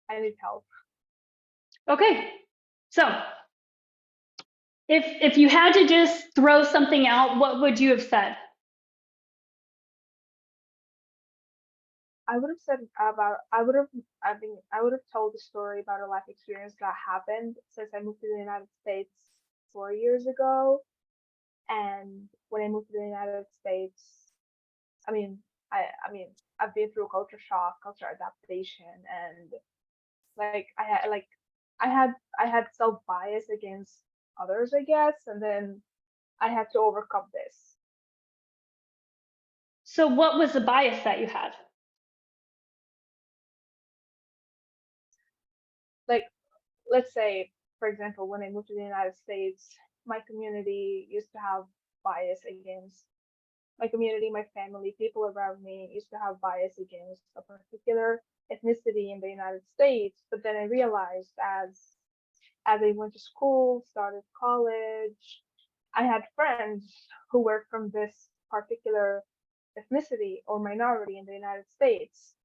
I need help. Okay, so if you had to just throw something out, what would you have said? I would have said about I would have told the story about a life experience that happened since I moved to the United States 4 years ago. And when I moved to the United States, I mean, I mean, I've been through culture shock, culture adaptation, and like I had self bias against others, I guess, and then I had to overcome this. So what was the bias that you had? Like, let's say, for example, when I moved to the United States, my community used to have bias against my community, my family, people around me used to have bias against a particular ethnicity in the United States. But then I realized as I went to school, started college, I had friends who were from this particular ethnicity or minority in the United States.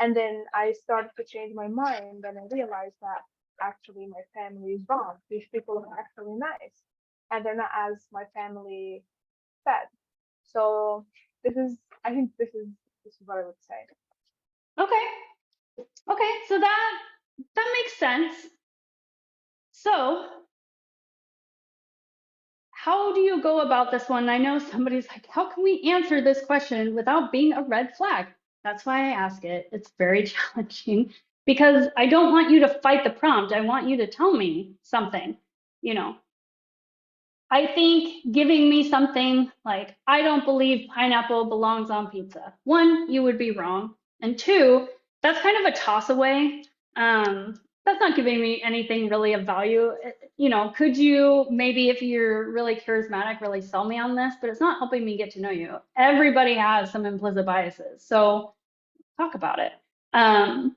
And then I started to change my mind and I realized that actually my family is wrong. These people are actually nice. And they're not as my family said. So this is I think this is what I would say. Okay, okay, so that makes sense. So how do you go about this one? I know somebody's like, how can we answer this question without being a red flag? That's why I ask it. It's very challenging because I don't want you to fight the prompt. I want you to tell me something, you know. I think giving me something like, I don't believe pineapple belongs on pizza. One, you would be wrong. And two, that's kind of a toss away. That's not giving me anything really of value. You know, could you maybe, if you're really charismatic, really sell me on this? But it's not helping me get to know you. Everybody has some implicit biases. So talk about it. Um,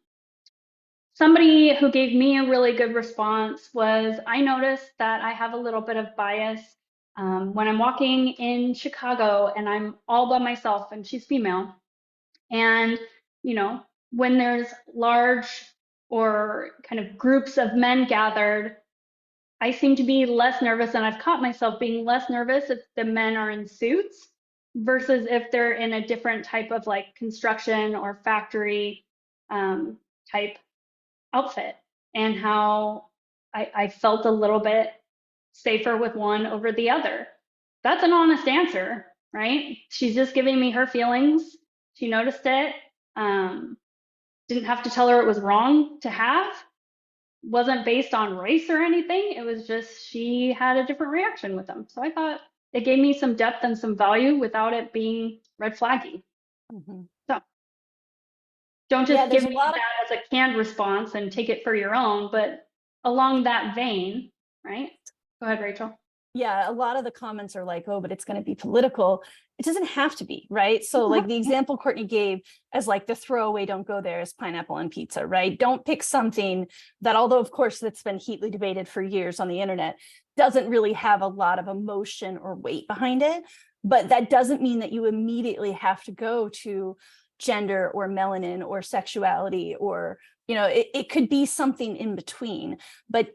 Somebody who gave me a really good response was, I noticed that I have a little bit of bias when I'm walking in Chicago and I'm all by myself, and she's female. And, you know, when there's large or kind of groups of men gathered, I seem to be less nervous, and I've caught myself being less nervous if the men are in suits versus if they're in a different type of like construction or factory type outfit, and how I felt a little bit safer with one over the other. That's an honest answer, right? She's just giving me her feelings. She noticed it. Didn't have to tell her it was wrong to have. Wasn't based on race or anything. It was just she had a different reaction with them. So I thought it gave me some depth and some value without it being red flaggy. Mm-hmm. So don't just there's give me that as a canned response and take it for your own, but along that vein, right? Go ahead, Rachel. Yeah, a lot of the comments are like, oh, but it's going to be political. It doesn't have to be, right? So like the example Courtney gave as like the throwaway, don't go there, is pineapple on pizza, right? Don't pick something that, although of course that's been heatedly debated for years on the internet, doesn't really have a lot of emotion or weight behind it. But that doesn't mean that you immediately have to go to gender or melanin or sexuality, or, you know, it could be something in between. But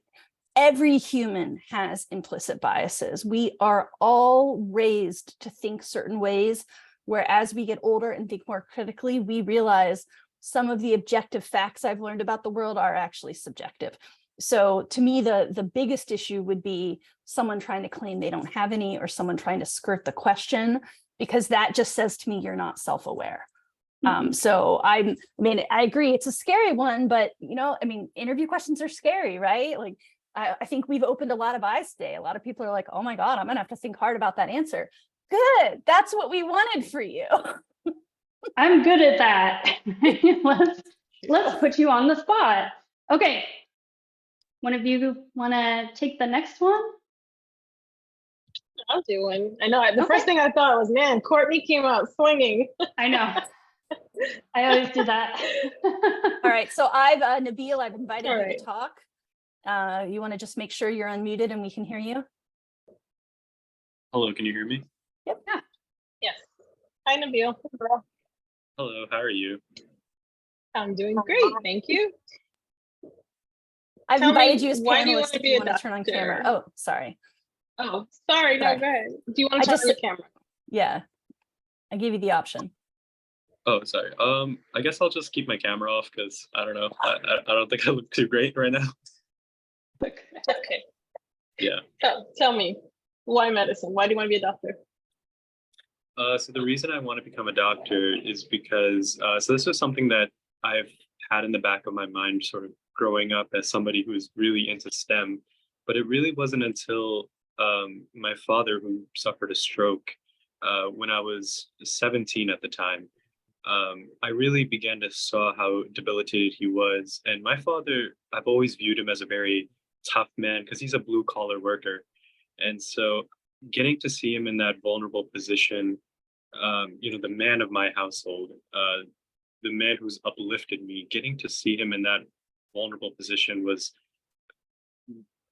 every human has implicit biases. We are all raised to think certain ways, where as we get older and think more critically, we realize some of the objective facts I've learned about the world are actually subjective. So to me, the biggest issue would be someone trying to claim they don't have any, or someone trying to skirt the question, because that just says to me, you're not self-aware. So I mean, I agree, it's a scary one, but you know, I mean, interview questions are scary, right? Like, I think we've opened a lot of eyes today. A lot of people are like, oh my God, I'm gonna have to think hard about that answer. Good, that's what we wanted for you. I'm good at that. let's put you on the spot. Okay, one of you want to take the next one? I'll do one. I know the Okay. first thing I thought was, man, Courtney came out swinging. I know. I always do that. All right, so Nabil, I've invited All you right. to talk. You want to just make sure you're unmuted and we can hear you? Hello, can you hear me? Yep. Yeah. Yes. Hi, Nabil. Hello, how are you? I'm doing great. Thank you. I've Tell me, invited you as why do you panelist want to if be you a want to turn on camera. doctor? Oh, sorry. Oh, sorry. No, Sorry. go ahead. Do you want I to turn just- on the camera? Yeah, I gave you the option. Oh, sorry. I guess I'll just keep my camera off because I don't know. I don't think I look too great right now. Okay. Yeah. So tell me, why medicine? Why do you want to be a doctor? So the reason I want to become a doctor is because so this was something that I've had in the back of my mind sort of growing up as somebody who's really into STEM, but it really wasn't until my father, who suffered a stroke when I was 17 at the time, I really began to saw how debilitated he was. And my father, I've always viewed him as a very tough man because he's a blue collar worker. And so getting to see him in that vulnerable position, the man of my household, the man who's uplifted me, getting to see him in that vulnerable position was,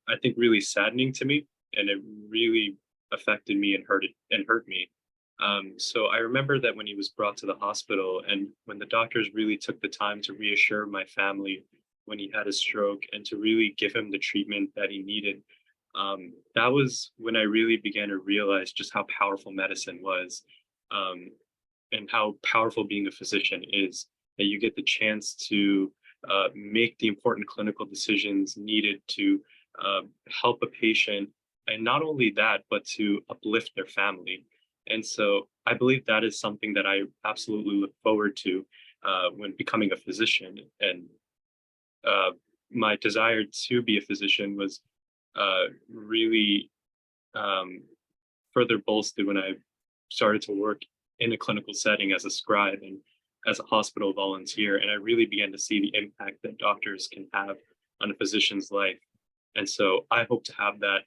I think, really saddening to me. And it really affected me and hurt me. So I remember that when he was brought to the hospital and when the doctors really took the time to reassure my family when he had a stroke and to really give him the treatment that he needed, that was when I really began to realize just how powerful medicine was, and how powerful being a physician is, that you get the chance to make the important clinical decisions needed to help a patient. And not only that, but to uplift their family. And so I believe that is something that I absolutely look forward to when becoming a physician. And my desire to be a physician was really further bolstered when I started to work in a clinical setting as a scribe and as a hospital volunteer. And I really began to see the impact that doctors can have on a physician's life. And so I hope to have that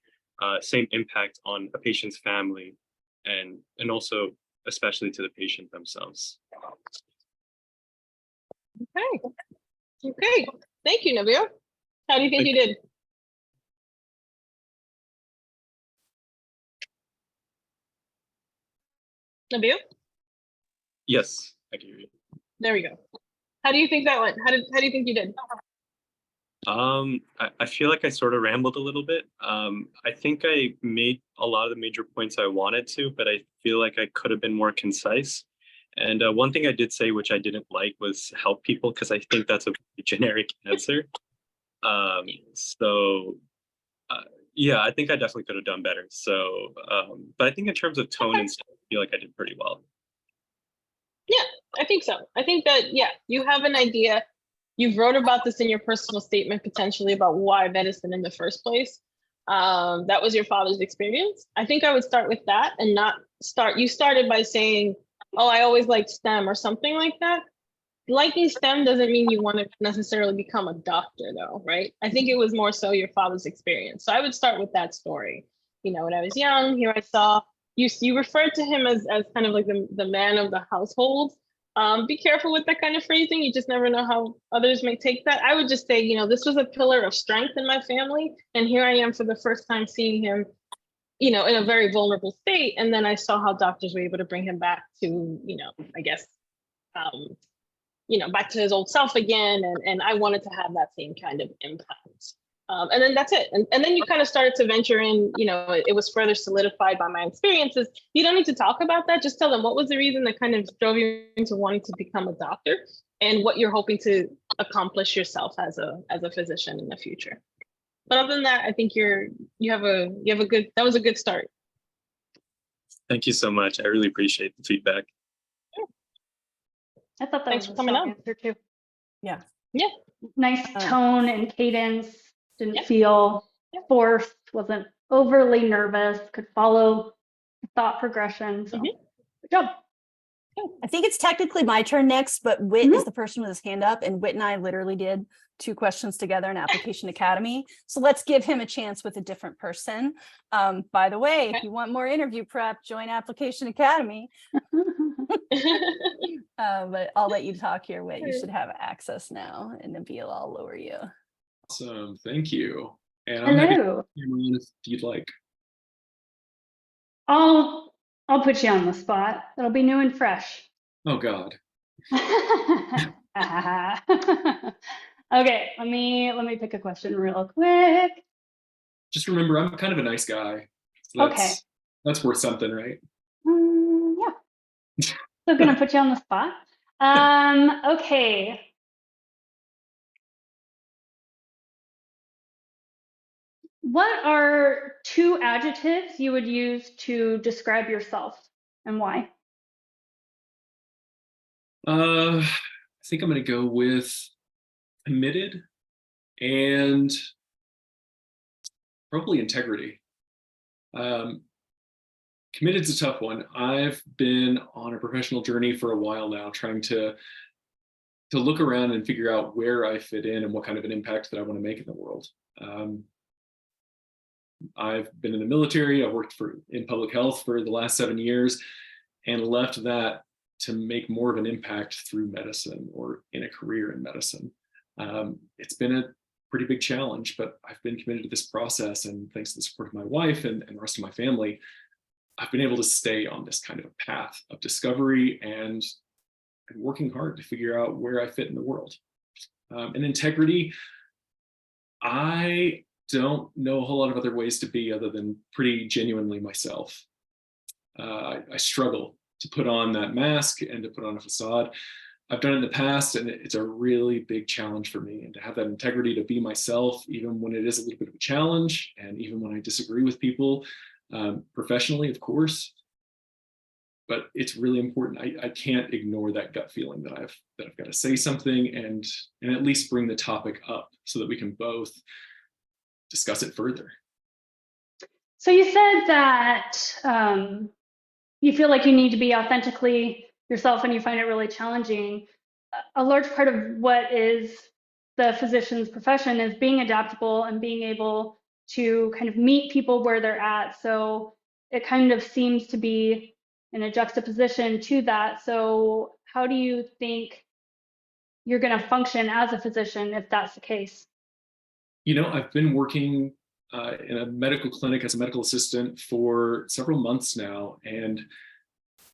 same impact on a patient's family and also especially to the patient themselves. Okay. Okay. Thank you, Nabil. How do you think you did? Nabil? Yes, I can hear you. There we go. How do you think that went? How do you think you did? I feel like I sort of rambled a little bit. I think I made a lot of the major points I wanted to, but I feel like I could have been more concise. And one thing I did say, which I didn't like, was help people, because I think that's a generic answer. Yeah, I think I definitely could have done better. So, but I think in terms of tone and stuff, I feel like I did pretty well. Yeah, I think so. I think that, yeah, you have an idea. You've wrote about this in your personal statement, potentially about why medicine in the first place. That was your father's experience. I think I would start with that and not start. You started by saying, oh, I always liked STEM or something like that. Liking STEM doesn't mean you want to necessarily become a doctor, though, right? I think it was more so your father's experience. So I would start with that story. You know, when I was young, here I saw you referred to him as kind of like the man of the household. Be careful with that kind of phrasing. You just never know how others may take that. I would just say, you know, this was a pillar of strength in my family. And here I am for the first time seeing him, you know, in a very vulnerable state. And then I saw how doctors were able to bring him back to, you know, I guess, you know, back to his old self again. And I wanted to have that same kind of impact. And then that's it. And then you kind of started to venture in, you know, it was further solidified by my experiences. You don't need to talk about that. Just tell them what was the reason that kind of drove you into wanting to become a doctor and what you're hoping to accomplish yourself as a physician in the future. But other than that, I think you have a that was a good start. Thank you so much. I really appreciate the feedback. I thought that Thanks was for a coming strong on. answer too. Yeah. Yeah. Nice tone and cadence. Didn't Yeah. feel Yeah. forced. Wasn't overly nervous. Could follow thought progression. So good job. I think it's technically my turn next, but Whit is the person with his hand up, and Whit and I literally did 2 questions together in Application Academy. So let's give him a chance with a different person. By the way, if you want more interview prep, join Application Academy. But I'll let you talk here, Whit. You should have access now, and Nabil, I'll lower you. Awesome, thank you. And I'm happy to Hello. hear more if you'd like. I'll put you on the spot. It'll be new and fresh. Oh God. Okay, let me pick a question real quick. Just remember, I'm kind of a nice guy. So Okay. That's worth something, right? Yeah. Still gonna put you on the spot. Okay. What are 2 adjectives you would use to describe yourself and why? I think I'm gonna go with committed and probably integrity. Committed's a tough one. I've been on a professional journey for a while now, trying to look around and figure out where I fit in and what kind of an impact that I want to make in the world. I've been in the military. I've worked in public health for the last 7 years, and left that to make more of an impact through medicine or in a career in medicine. It's been a pretty big challenge, but I've been committed to this process, and thanks to the support of my wife and the rest of my family, I've been able to stay on this kind of a path of discovery and working hard to figure out where I fit in the world. And integrity, I don't know a whole lot of other ways to be other than pretty genuinely myself. I struggle to put on that mask and to put on a facade. I've done it in the past, and it's a really big challenge for me. And to have that integrity to be myself, even when it is a little bit of a challenge, and even when I disagree with people, professionally, of course. But it's really important. I can't ignore that gut feeling that I've got to say something and at least bring the topic up so that we can both discuss it further. So you said that you feel like you need to be authentically yourself and you find it really challenging. A large part of what is the physician's profession is being adaptable and being able to kind of meet people where they're at. So it kind of seems to be in a juxtaposition to that. So how do you think you're going to function as a physician if that's the case? You know, I've been working in a medical clinic as a medical assistant for several months now, and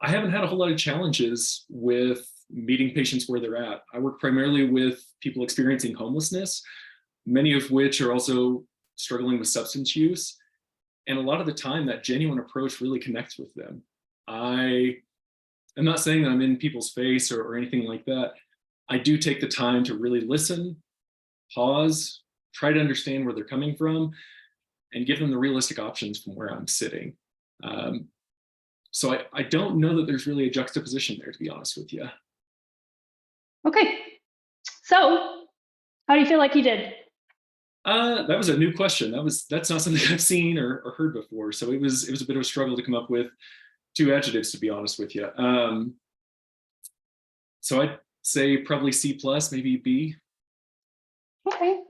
I haven't had a whole lot of challenges with meeting patients where they're at. I work primarily with people experiencing homelessness, many of which are also struggling with substance use. And a lot of the time, that genuine approach really connects with them. I'm not saying that I'm in people's face or anything like that. I do take the time to really listen, pause, try to understand where they're coming from, and give them the realistic options from where I'm sitting. So I don't know that there's really a juxtaposition there, to be honest with you. Okay. So how do you feel like you did? That was a new question. That's not something I've seen or heard before. So it was a bit of a struggle to come up with 2 adjectives, to be honest with you. So I'd say probably C+, maybe B. Okay.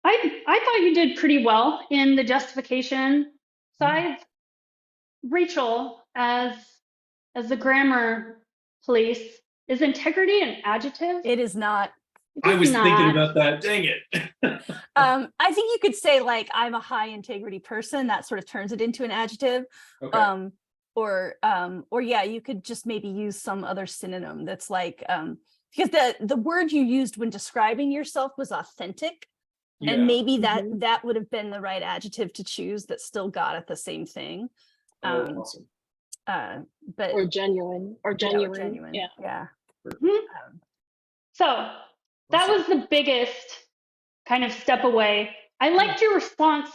I thought you did pretty well in the justification side. Rachel, as the grammar police, is integrity an adjective? It is not. I was thinking about that. Dang it. I think you could say, like, I'm a high integrity person. That sort of turns it into an adjective. Okay. Or yeah, you could just maybe use some other synonym that's like, because the word you used when describing yourself was authentic. Yeah. And maybe that would have been the right adjective to choose that still got at the same thing. Awesome. But Or genuine. genuine. Yeah. So that was the biggest kind of step away. I liked your response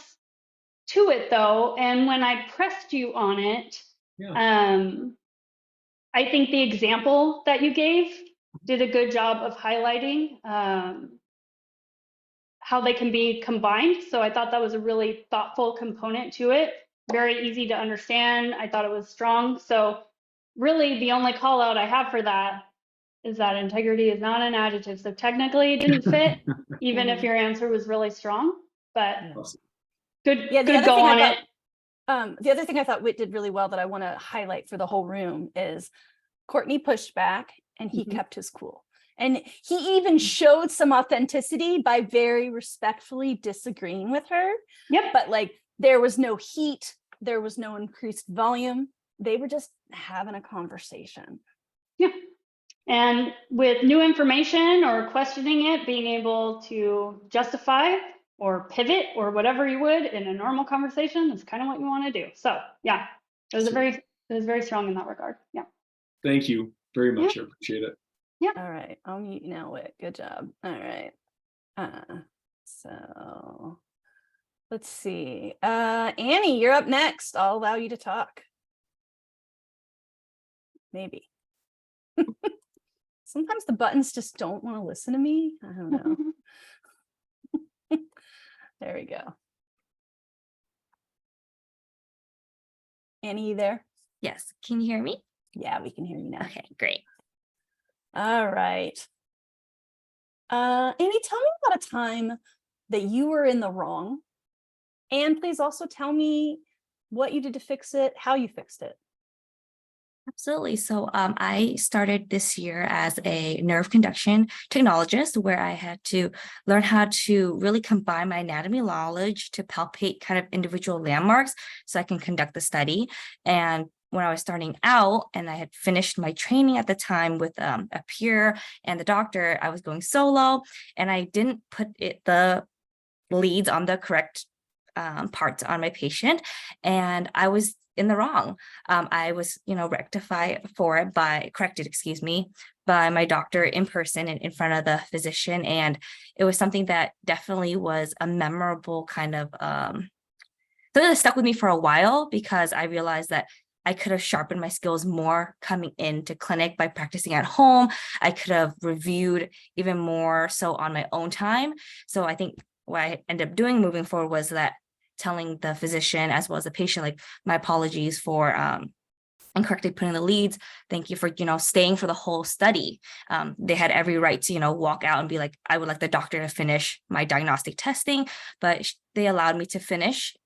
to it though, and when I pressed you on it, I think the example that you gave did a good job of highlighting how they can be combined. So I thought that was a really thoughtful component to it. Very easy to understand. I thought it was strong. So really the only call out I have for that is that integrity is not an adjective. So technically it didn't fit, even if your answer was really strong, but good, Yeah, the good other go thing I on thought, it. the other thing I thought Whit did really well that I want to highlight for the whole room is Courtney pushed back and he kept his cool. And he even showed some authenticity by very respectfully disagreeing with her. Yep. But like, there was no heat, there was no increased volume. They were just having a conversation. Yeah. And with new information or questioning it, being able to justify or pivot or whatever you would in a normal conversation is kind of what you want to do. So yeah, it was very strong in that regard. Yeah. Thank you very much. I appreciate it. Yeah. All right, I'll mute you now, Whit. Good job. All right. So let's see. Annie, you're up next. I'll allow you to talk. Maybe. Sometimes the buttons just don't want to listen to me. I don't know. There we go. Annie, you there? Yes. Can you hear me? Yeah, we can hear you now. Okay, great. All right. Annie, tell me about a time that you were in the wrong. And please also tell me what you did to fix it, how you fixed it. Absolutely. So I started this year as a nerve conduction technologist, where I had to learn how to really combine my anatomy knowledge to palpate kind of individual landmarks so I can conduct the study. And when I was starting out and I had finished my training at the time with a peer and the doctor, I was going solo and I didn't put the leads on the correct parts on my patient, and I was in the wrong. I was, corrected, excuse me, by my doctor in person and in front of the physician. And it was something that definitely was a memorable kind of, something that stuck with me for a while, because I realized that I could have sharpened my skills more coming into clinic by practicing at home. I could have reviewed even more so on my own time. So I think what I ended up doing moving forward was that telling the physician as well as the patient, like, my apologies for incorrectly putting the leads. Thank you for, staying for the whole study. They had every right to, walk out and be like, I would like the doctor to finish my diagnostic testing, but they allowed me to finish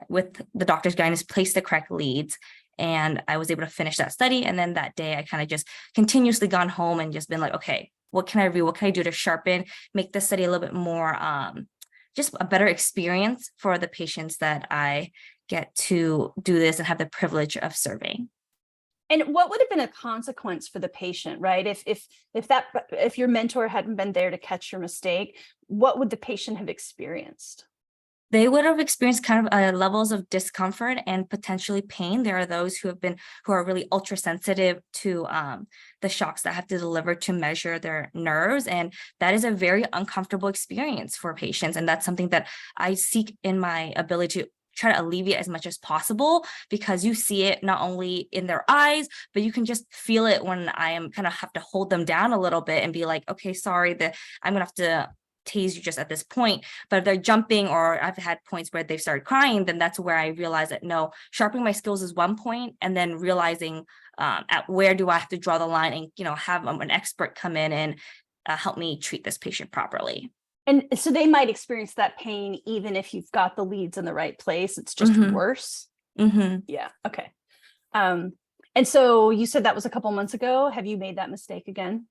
with the doctor's guidance, place the correct leads. And I was able to finish that study. And then that day I kind of just continuously gone home and just been like, okay, what can I review? What can I do to sharpen, make the study a little bit more just a better experience for the patients that I get to do this and have the privilege of serving. And what would have been a consequence for the patient, right? If your mentor hadn't been there to catch your mistake, what would the patient have experienced? They would have experienced kind of levels of discomfort and potentially pain. There are those who are really ultra sensitive to the shocks that have to deliver to measure their nerves. And that is a very uncomfortable experience for patients. And that's something that I seek in my ability to try to alleviate as much as possible, because you see it not only in their eyes, but you can just feel it when I am kind of have to hold them down a little bit and be like, okay, sorry that I'm gonna have to tase you just at this point. But if they're jumping, or I've had points where they've started crying, then that's where I realize that no, sharpening my skills is one point, and then realizing at where do I have to draw the line and have an expert come in and help me treat this patient properly. And so they might experience that pain even if you've got the leads in the right place. It's just worse. Yeah. Okay. And so you said that was a couple months ago. Have you made that mistake again?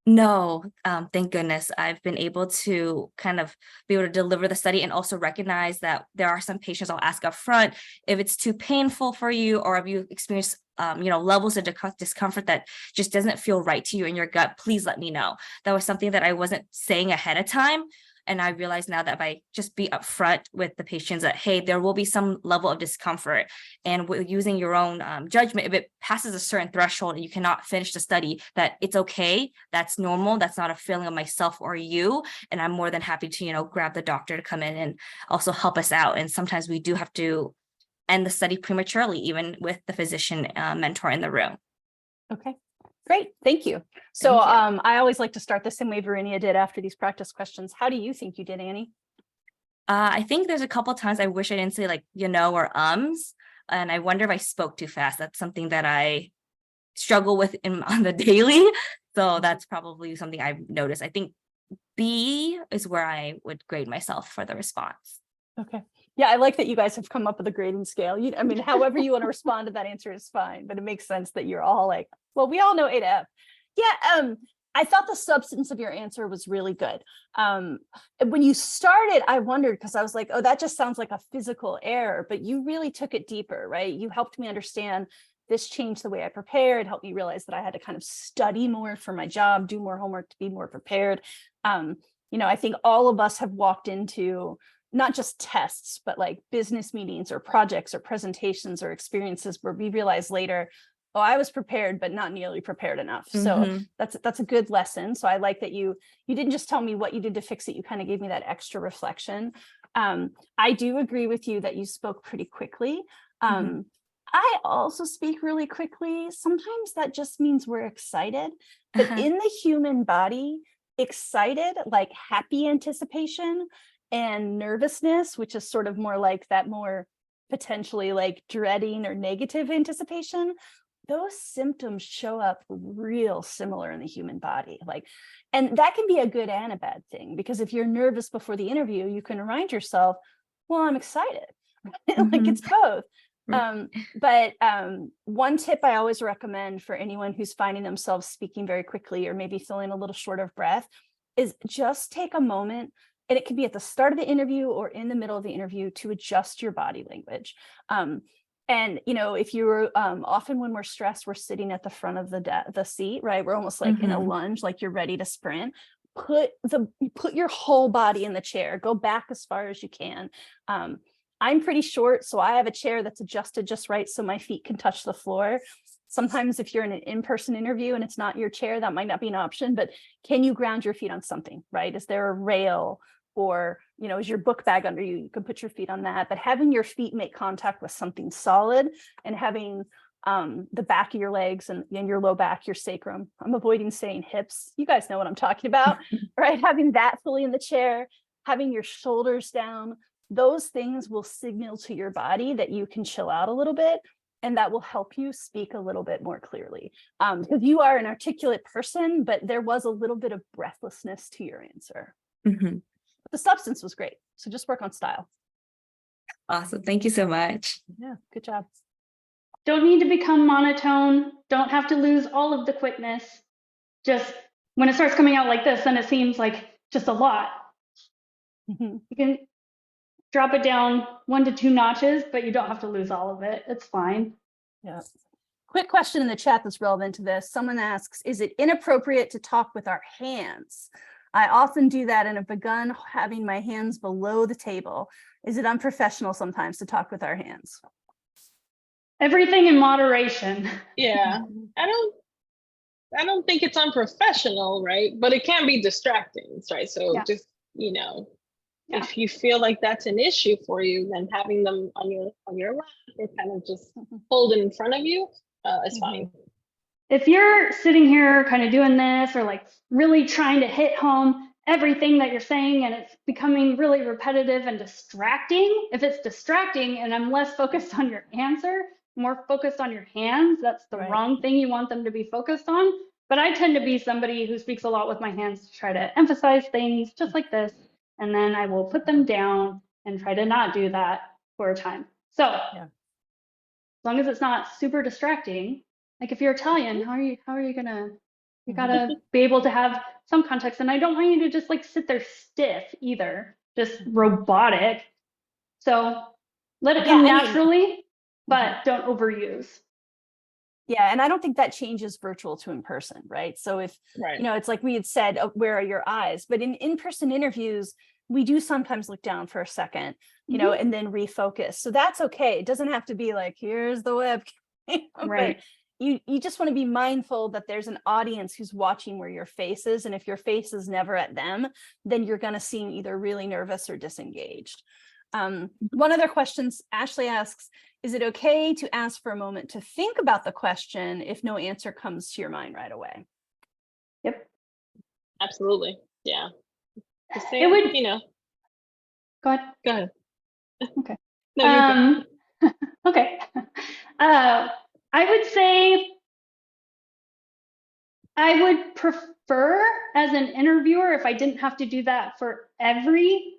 No, thank goodness. I've been able to kind of be able to deliver the study, and also recognize that there are some patients I'll ask up front if it's too painful for you, or if you experience levels of discomfort that just doesn't feel right to you in your gut, please let me know. That was something that I wasn't saying ahead of time. And I realize now that if I just be upfront with the patients that, hey, there will be some level of discomfort, and with using your own judgment, if it passes a certain threshold and you cannot finish the study, that it's okay, that's normal, that's not a feeling of myself or you. And I'm more than happy to, grab the doctor to come in and also help us out. And sometimes we do have to end the study prematurely, even with the physician mentor in the room. Okay. Great. Thank you. So I always like to start the same way Verinia did after these practice questions. How do you think you did, Annie? I think there's a couple of times I wish I didn't say or ums. And I wonder if I spoke too fast. That's something that I struggle with on the daily. So that's probably something I've noticed. I think B is where I would grade myself for the response. Okay. Yeah, I like that you guys have come up with a grading scale. I mean, however you want to respond to that answer is fine, but it makes sense that you're all like, well, we all know A to F. Yeah, I thought the substance of your answer was really good. When you started, I wondered, because I was like, oh, that just sounds like a physical error, but you really took it deeper, right? You helped me understand this changed the way I prepared, helped me realize that I had to kind of study more for my job, do more homework to be more prepared. I think all of us have walked into not just tests, but like business meetings or projects or presentations or experiences where we realize later, oh, I was prepared, but not nearly prepared enough. So that's a good lesson. So I like that you didn't just tell me what you did to fix it. You kind of gave me that extra reflection. I do agree with you that you spoke pretty quickly. I also speak really quickly. Sometimes that just means we're excited, but in the human body, excited, like happy anticipation, and nervousness, which is sort of more like that more potentially like dreading or negative anticipation, those symptoms show up real similar in the human body. And that can be a good and a bad thing, because if you're nervous before the interview, you can remind yourself, well, I'm excited. Like it's both. But one tip I always recommend for anyone who's finding themselves speaking very quickly or maybe feeling a little short of breath is just take a moment. And it can be at the start of the interview or in the middle of the interview to adjust your body language. And, if you're often when we're stressed, we're sitting at the front of the seat, right? We're almost like in a lunge, like you're ready to sprint. Put your whole body in the chair, go back as far as you can. I'm pretty short, so I have a chair that's adjusted just right so my feet can touch the floor. Sometimes if you're in an in-person interview and it's not your chair, that might not be an option, but can you ground your feet on something, right? Is there a rail? Or, is your book bag under you? You can put your feet on that, but having your feet make contact with something solid and having the back of your legs and your low back, your sacrum. I'm avoiding saying hips. You guys know what I'm talking about, right? Having that fully in the chair, having your shoulders down, those things will signal to your body that you can chill out a little bit. And that will help you speak a little bit more clearly, because you are an articulate person, but there was a little bit of breathlessness to your answer. The substance was great. So just work on style. Awesome. Thank you so much. Yeah, good job. Don't need to become monotone. Don't have to lose all of the quickness. Just when it starts coming out like this, then it seems like just a lot. You can drop it down 1 to 2 notches, but you don't have to lose all of it. It's fine. Yeah. Quick question in the chat that's relevant to this. Someone asks, is it inappropriate to talk with our hands? I often do that and have begun having my hands below the table. Is it unprofessional sometimes to talk with our hands? Everything in moderation. Yeah, I don't think it's unprofessional, right? But it can be distracting, right? So just, if you feel like that's an issue for you, then having them on your lap or kind of just hold it in front of you is fine. If you're sitting here kind of doing this or like really trying to hit home everything that you're saying and it's becoming really repetitive and distracting, if it's distracting and I'm less focused on your answer, more focused on your hands, that's the wrong thing you want them to be focused on. But I tend to be somebody who speaks a lot with my hands to try to emphasize things just like this. And then I will put them down and try to not do that for a time. So as long as it's not super distracting, like if you're Italian, how are you gonna, you gotta be able to have some context. And I don't want you to just like sit there stiff either, just robotic. So let it come naturally, but don't overuse. Yeah, and I don't think that changes virtual to in person, right? So if, it's like we had said, where are your eyes? But in in-person interviews, we do sometimes look down for a second, and then refocus. So that's okay. It doesn't have to be like, here's the webcam. Right. You just want to be mindful that there's an audience who's watching where your face is. And if your face is never at them, then you're going to seem either really nervous or disengaged. One other question, Ashley asks, is it okay to ask for a moment to think about the question if no answer comes to your mind right away? Yep. Absolutely. Yeah. It would, Go ahead. Okay. No, okay. I would say I would prefer as an interviewer if I didn't have to do that for every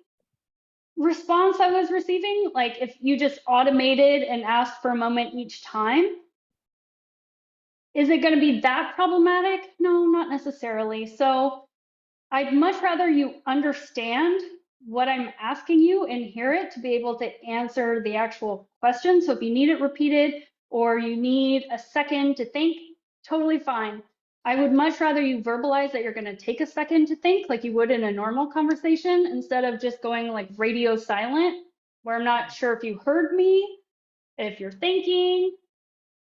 response I was receiving. Like if you just automated and asked for a moment each time, is it going to be that problematic? No, not necessarily. So I'd much rather you understand what I'm asking you and hear it to be able to answer the actual question. So if you need it repeated or you need a second to think, totally fine. I would much rather you verbalize that you're going to take a second to think like you would in a normal conversation instead of just going like radio silent, where I'm not sure if you heard me, if you're thinking,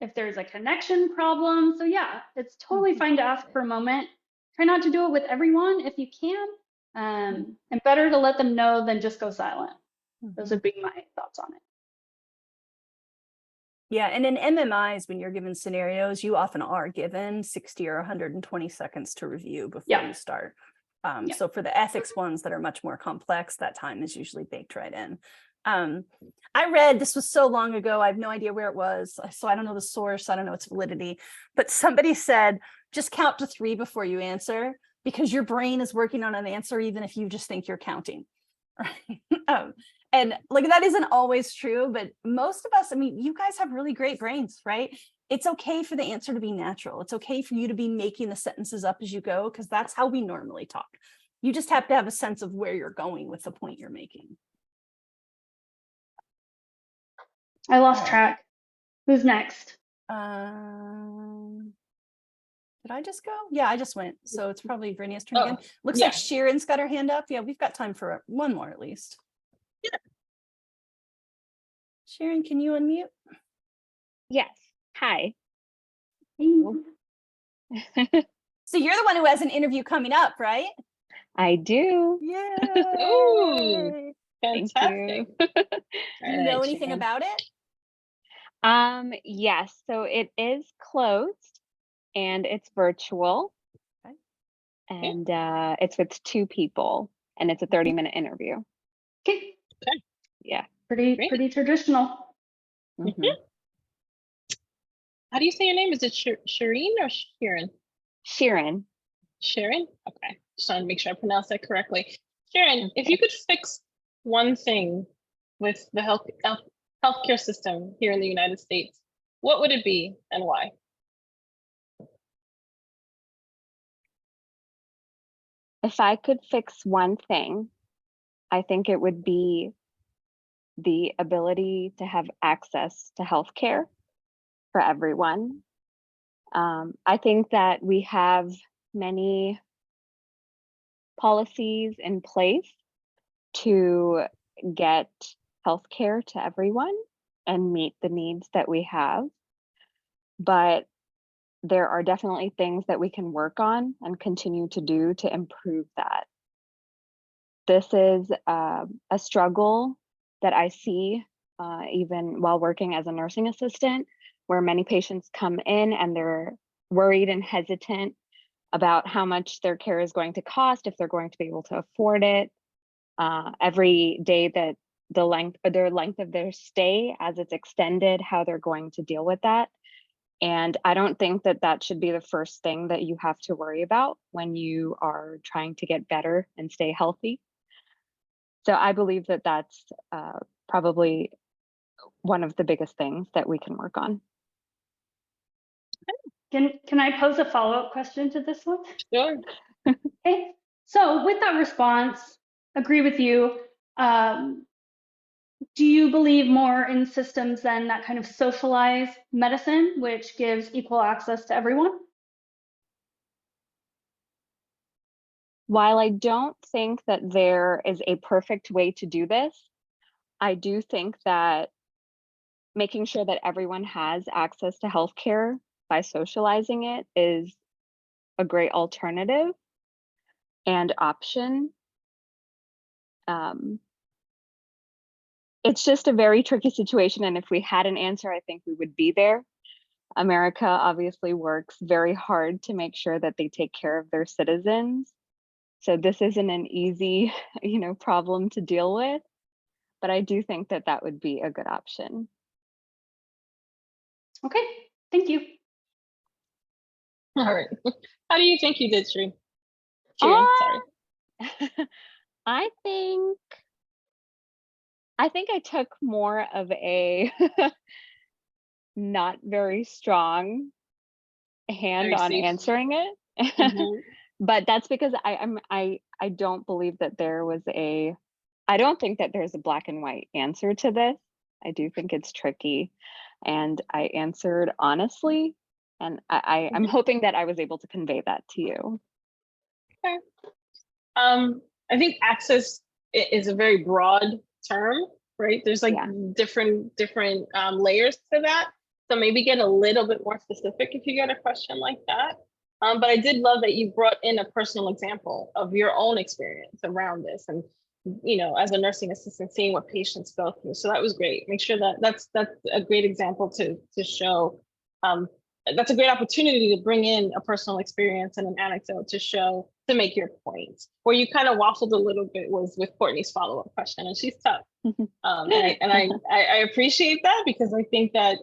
if there's a connection problem. So yeah, it's totally fine to ask for a moment. Try not to do it with everyone if you can. And better to let them know than just go silent. Those would be my thoughts on it. Yeah, and in MMIs, when you're given scenarios, you often are given 60 or 120 seconds to review before you start. So for the ethics ones that are much more complex, that time is usually baked right in. I read, this was so long ago, I have no idea where it was, so I don't know the source, I don't know its validity, but somebody said, just count to 3 before you answer, because your brain is working on an answer even if you just think you're counting. Right? And like that isn't always true, but most of us, I mean, you guys have really great brains, right? It's okay for the answer to be natural. It's okay for you to be making the sentences up as you go, because that's how we normally talk. You just have to have a sense of where you're going with the point you're making. I lost track. Who's next? Did I just go? Yeah, I just went. So it's probably Vernia's turn again. Looks like Sharon's got her hand up. Yeah, we've got time for one more at least. Yeah. Sharon, can you unmute? Yes. Hi. So you're the one who has an interview coming up, right? I do. Yeah. Ooh, fantastic. Do you know anything about it? Yes. So it is closed and it's virtual. Okay. And it's with 2 people and it's a 30-minute interview. Okay. Yeah. Pretty traditional. Mhm. How do you say your name? Is it Shireen or Sharon? Sharon. Sharon? Okay. Just trying to make sure I pronounce that correctly. Sharon, if you could fix one thing with the healthcare system here in the United States, what would it be and why? If I could fix one thing, I think it would be the ability to have access to healthcare for everyone. I think that we have many policies in place to get healthcare to everyone and meet the needs that we have. But there are definitely things that we can work on and continue to do to improve that. This is a struggle that I see even while working as a nursing assistant, where many patients come in and they're worried and hesitant about how much their care is going to cost, if they're going to be able to afford it. Every day that their length of their stay as it's extended, how they're going to deal with that. And I don't think that that should be the first thing that you have to worry about when you are trying to get better and stay healthy. So I believe that that's probably one of the biggest things that we can work on. Can I pose a follow-up question to this one? Sure. Okay. So with that response, agree with you. Do you believe more in systems than that kind of socialized medicine, which gives equal access to everyone? While I don't think that there is a perfect way to do this, I do think that making sure that everyone has access to healthcare by socializing it is a great alternative and option. It's just a very tricky situation, and if we had an answer, I think we would be there. America obviously works very hard to make sure that they take care of their citizens. So this isn't an easy, problem to deal with, but I do think that that would be a good option. Okay, thank you. All right. How do you think you did, Shereen? Uh, Kieran, sorry. I think I took more of a not very strong hand Very on safe. answering it. Mhm. But that's because I don't believe that I don't think that there's a black and white answer to this. I do think it's tricky, and I answered honestly, and I'm Mhm. hoping that I was able to convey that to you. Okay. I think access is a very broad term, right? There's like Yeah. different layers to that. So maybe get a little bit more specific if you get a question like that. But I did love that you brought in a personal example of your own experience around this, and as a nursing assistant, seeing what patients go through. So that was great. Make sure that that's a great example to show. That's a great opportunity to bring in a personal experience and an anecdote to make your point. Where you kind of waffled a little bit was with Courtney's follow-up question, and she's tough. And I appreciate that, because I think that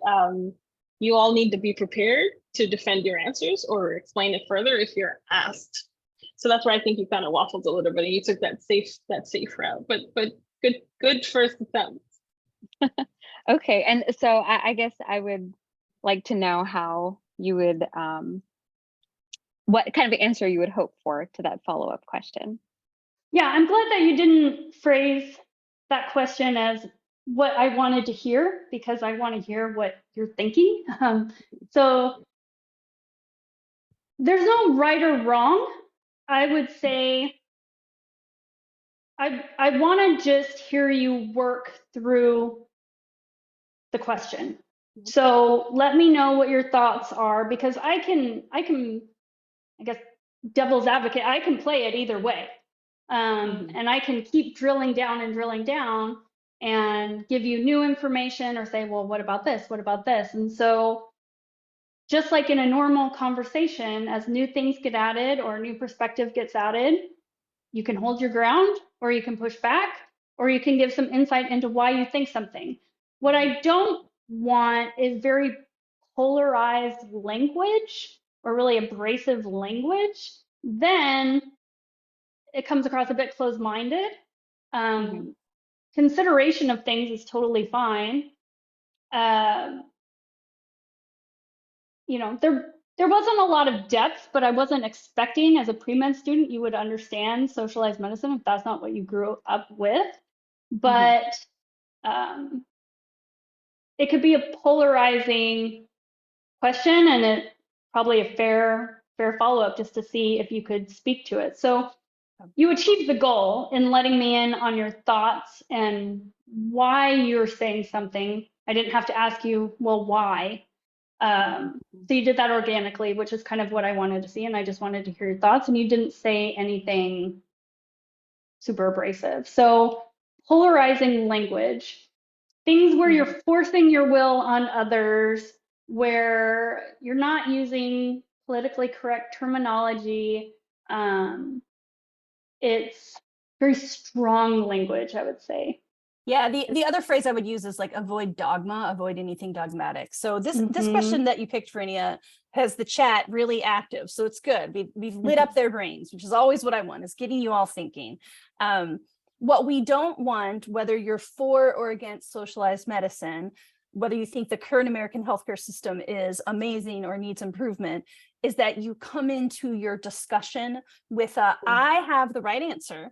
you all need to be prepared to defend your answers or explain it further if you're asked. So that's where I think you kind of waffled a little bit, and you took that safe route. But good first attempt. Okay, and so I guess I would like to know how you would what kind of answer you would hope for to that follow-up question. Yeah, I'm glad that you didn't phrase that question as what I wanted to hear, because I want to hear what you're thinking. So there's no right or wrong. I would say I want to just hear you work through the question. So let me know what your thoughts are, because I can, I guess, devil's advocate, I can play it either way. And I can keep drilling down and give you new information, or say, well, what about this? What about this? And so just like in a normal conversation, as new things get added or a new perspective gets added, you can hold your ground, or you can push back, or you can give some insight into why you think something. What I don't want is very polarized language or really abrasive language. Then it comes across a bit closed-minded. Consideration of things is totally fine. There wasn't a lot of depth, but I wasn't expecting as a pre-med student you would understand socialized medicine if that's not what you grew up with. But it could be a polarizing question, and it probably a fair follow-up just to see if you could speak to it. So you achieved the goal in letting me in on your thoughts and why you're saying something. I didn't have to ask you, well, why? So you did that organically, which is kind of what I wanted to see. And I just wanted to hear your thoughts, and you didn't say anything super abrasive. So polarizing language, things where you're forcing your will on others, where you're not using politically correct terminology. It's very strong language, I would say. Yeah, the other phrase I would use is like avoid dogma, avoid anything dogmatic. So this question that you picked, Verinia, has the chat really active. So it's good. We've lit up their brains, which is always what I want, is getting you all thinking. What we don't want, whether you're for or against socialized medicine, whether you think the current American healthcare system is amazing or needs improvement, is that you come into your discussion with I have the right answer,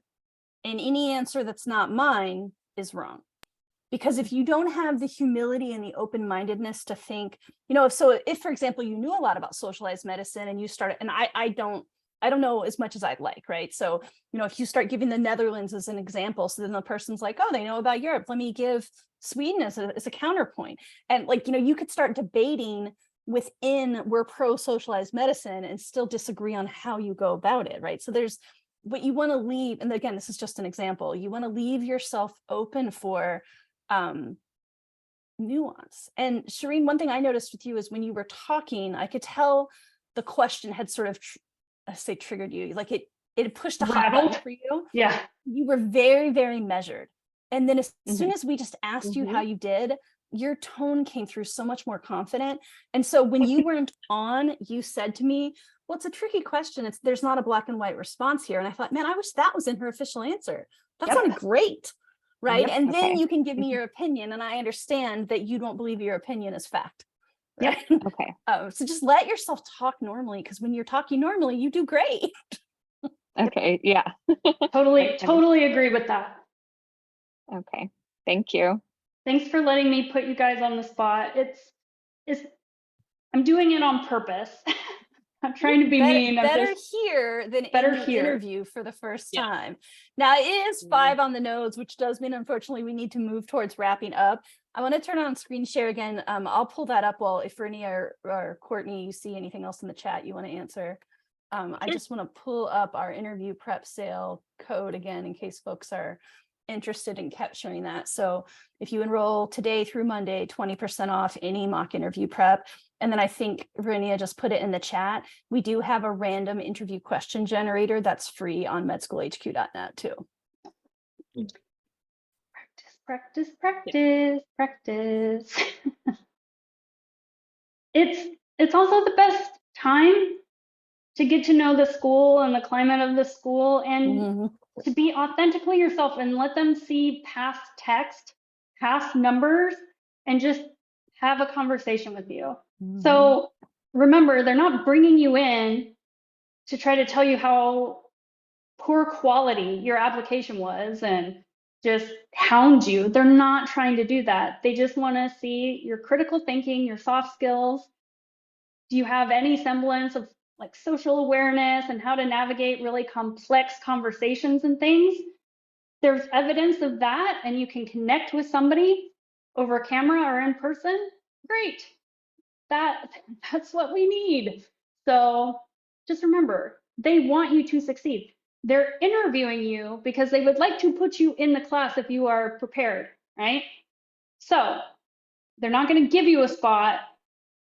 and any answer that's not mine is wrong. Because if you don't have the humility and the open-mindedness to think, if, for example, you knew a lot about socialized medicine and you started, and I don't know as much as I'd like, right? So, if you start giving the Netherlands as an example, so then the person's like, oh, they know about Europe, let me give Sweden as a counterpoint. And you could start debating within, we're pro-socialized medicine, and still disagree on how you go about it, right? So what you want to leave, and again, this is just an example, you want to leave yourself open for nuance. And Shereen, one thing I noticed with you is when you were talking, I could tell the question had sort of, triggered you, like it pushed a hot button for you. Yeah. You were very, very measured. And then as soon as we just asked you how you did, your tone came through so much more confident. And so when you weren't on, you said to me, well, it's a tricky question. There's not a black and white response here. And I thought, man, I wish that was in her official answer. That sounded great. Right. Yep. And then Okay. you can give me your opinion. And I understand that you don't believe your opinion is fact. Yep. Right? Okay. So just let yourself talk normally, because when you're talking normally, you do great. Okay. Yeah. Totally agree with that. Okay. Thank you. Thanks for letting me put you guys on the spot. I'm doing it on purpose. I'm trying to be mean. Better here than better in the here. interview for the first Yeah. time. Now it is 5 on the nose, which does mean, unfortunately, we need to move towards wrapping up. I want to turn on screen share again. I'll pull that up while, if Renee or Courtney, you see anything else in the chat you want to answer. I just want to pull up our interview prep sale code again in case folks are interested in capturing that. So if you enroll today through Monday, 20% off any mock interview prep. And then I think Verenia just put it in the chat. We do have a random interview question generator that's free on medschoolhq.net too. Practice. It's also the best time to get to know the school and the climate of the school, and to be authentically yourself and let them see past text, past numbers, and just have a conversation with you. So remember, they're not bringing you in to try to tell you how poor quality your application was and just hound you. They're not trying to do that. They just want to see your critical thinking, your soft skills. Do you have any semblance of like social awareness and how to navigate really complex conversations and things? There's evidence of that, and you can connect with somebody over camera or in person. Great. That's what we need. So just remember, they want you to succeed. They're interviewing you because they would like to put you in the class if you are prepared, right? So they're not going to give you a spot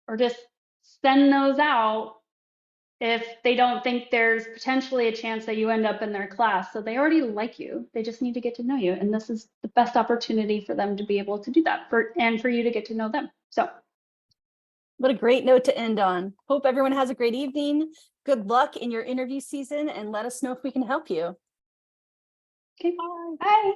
or just send those out if they don't think there's potentially a chance that you end up in their class. So they already like you. They just need to get to know you. And this is the best opportunity for them to be able to do that, and for you to get to know them. So what a great note to end on. Hope everyone has a great evening. Good luck in your interview season, and let us know if we can help you. okay, bye.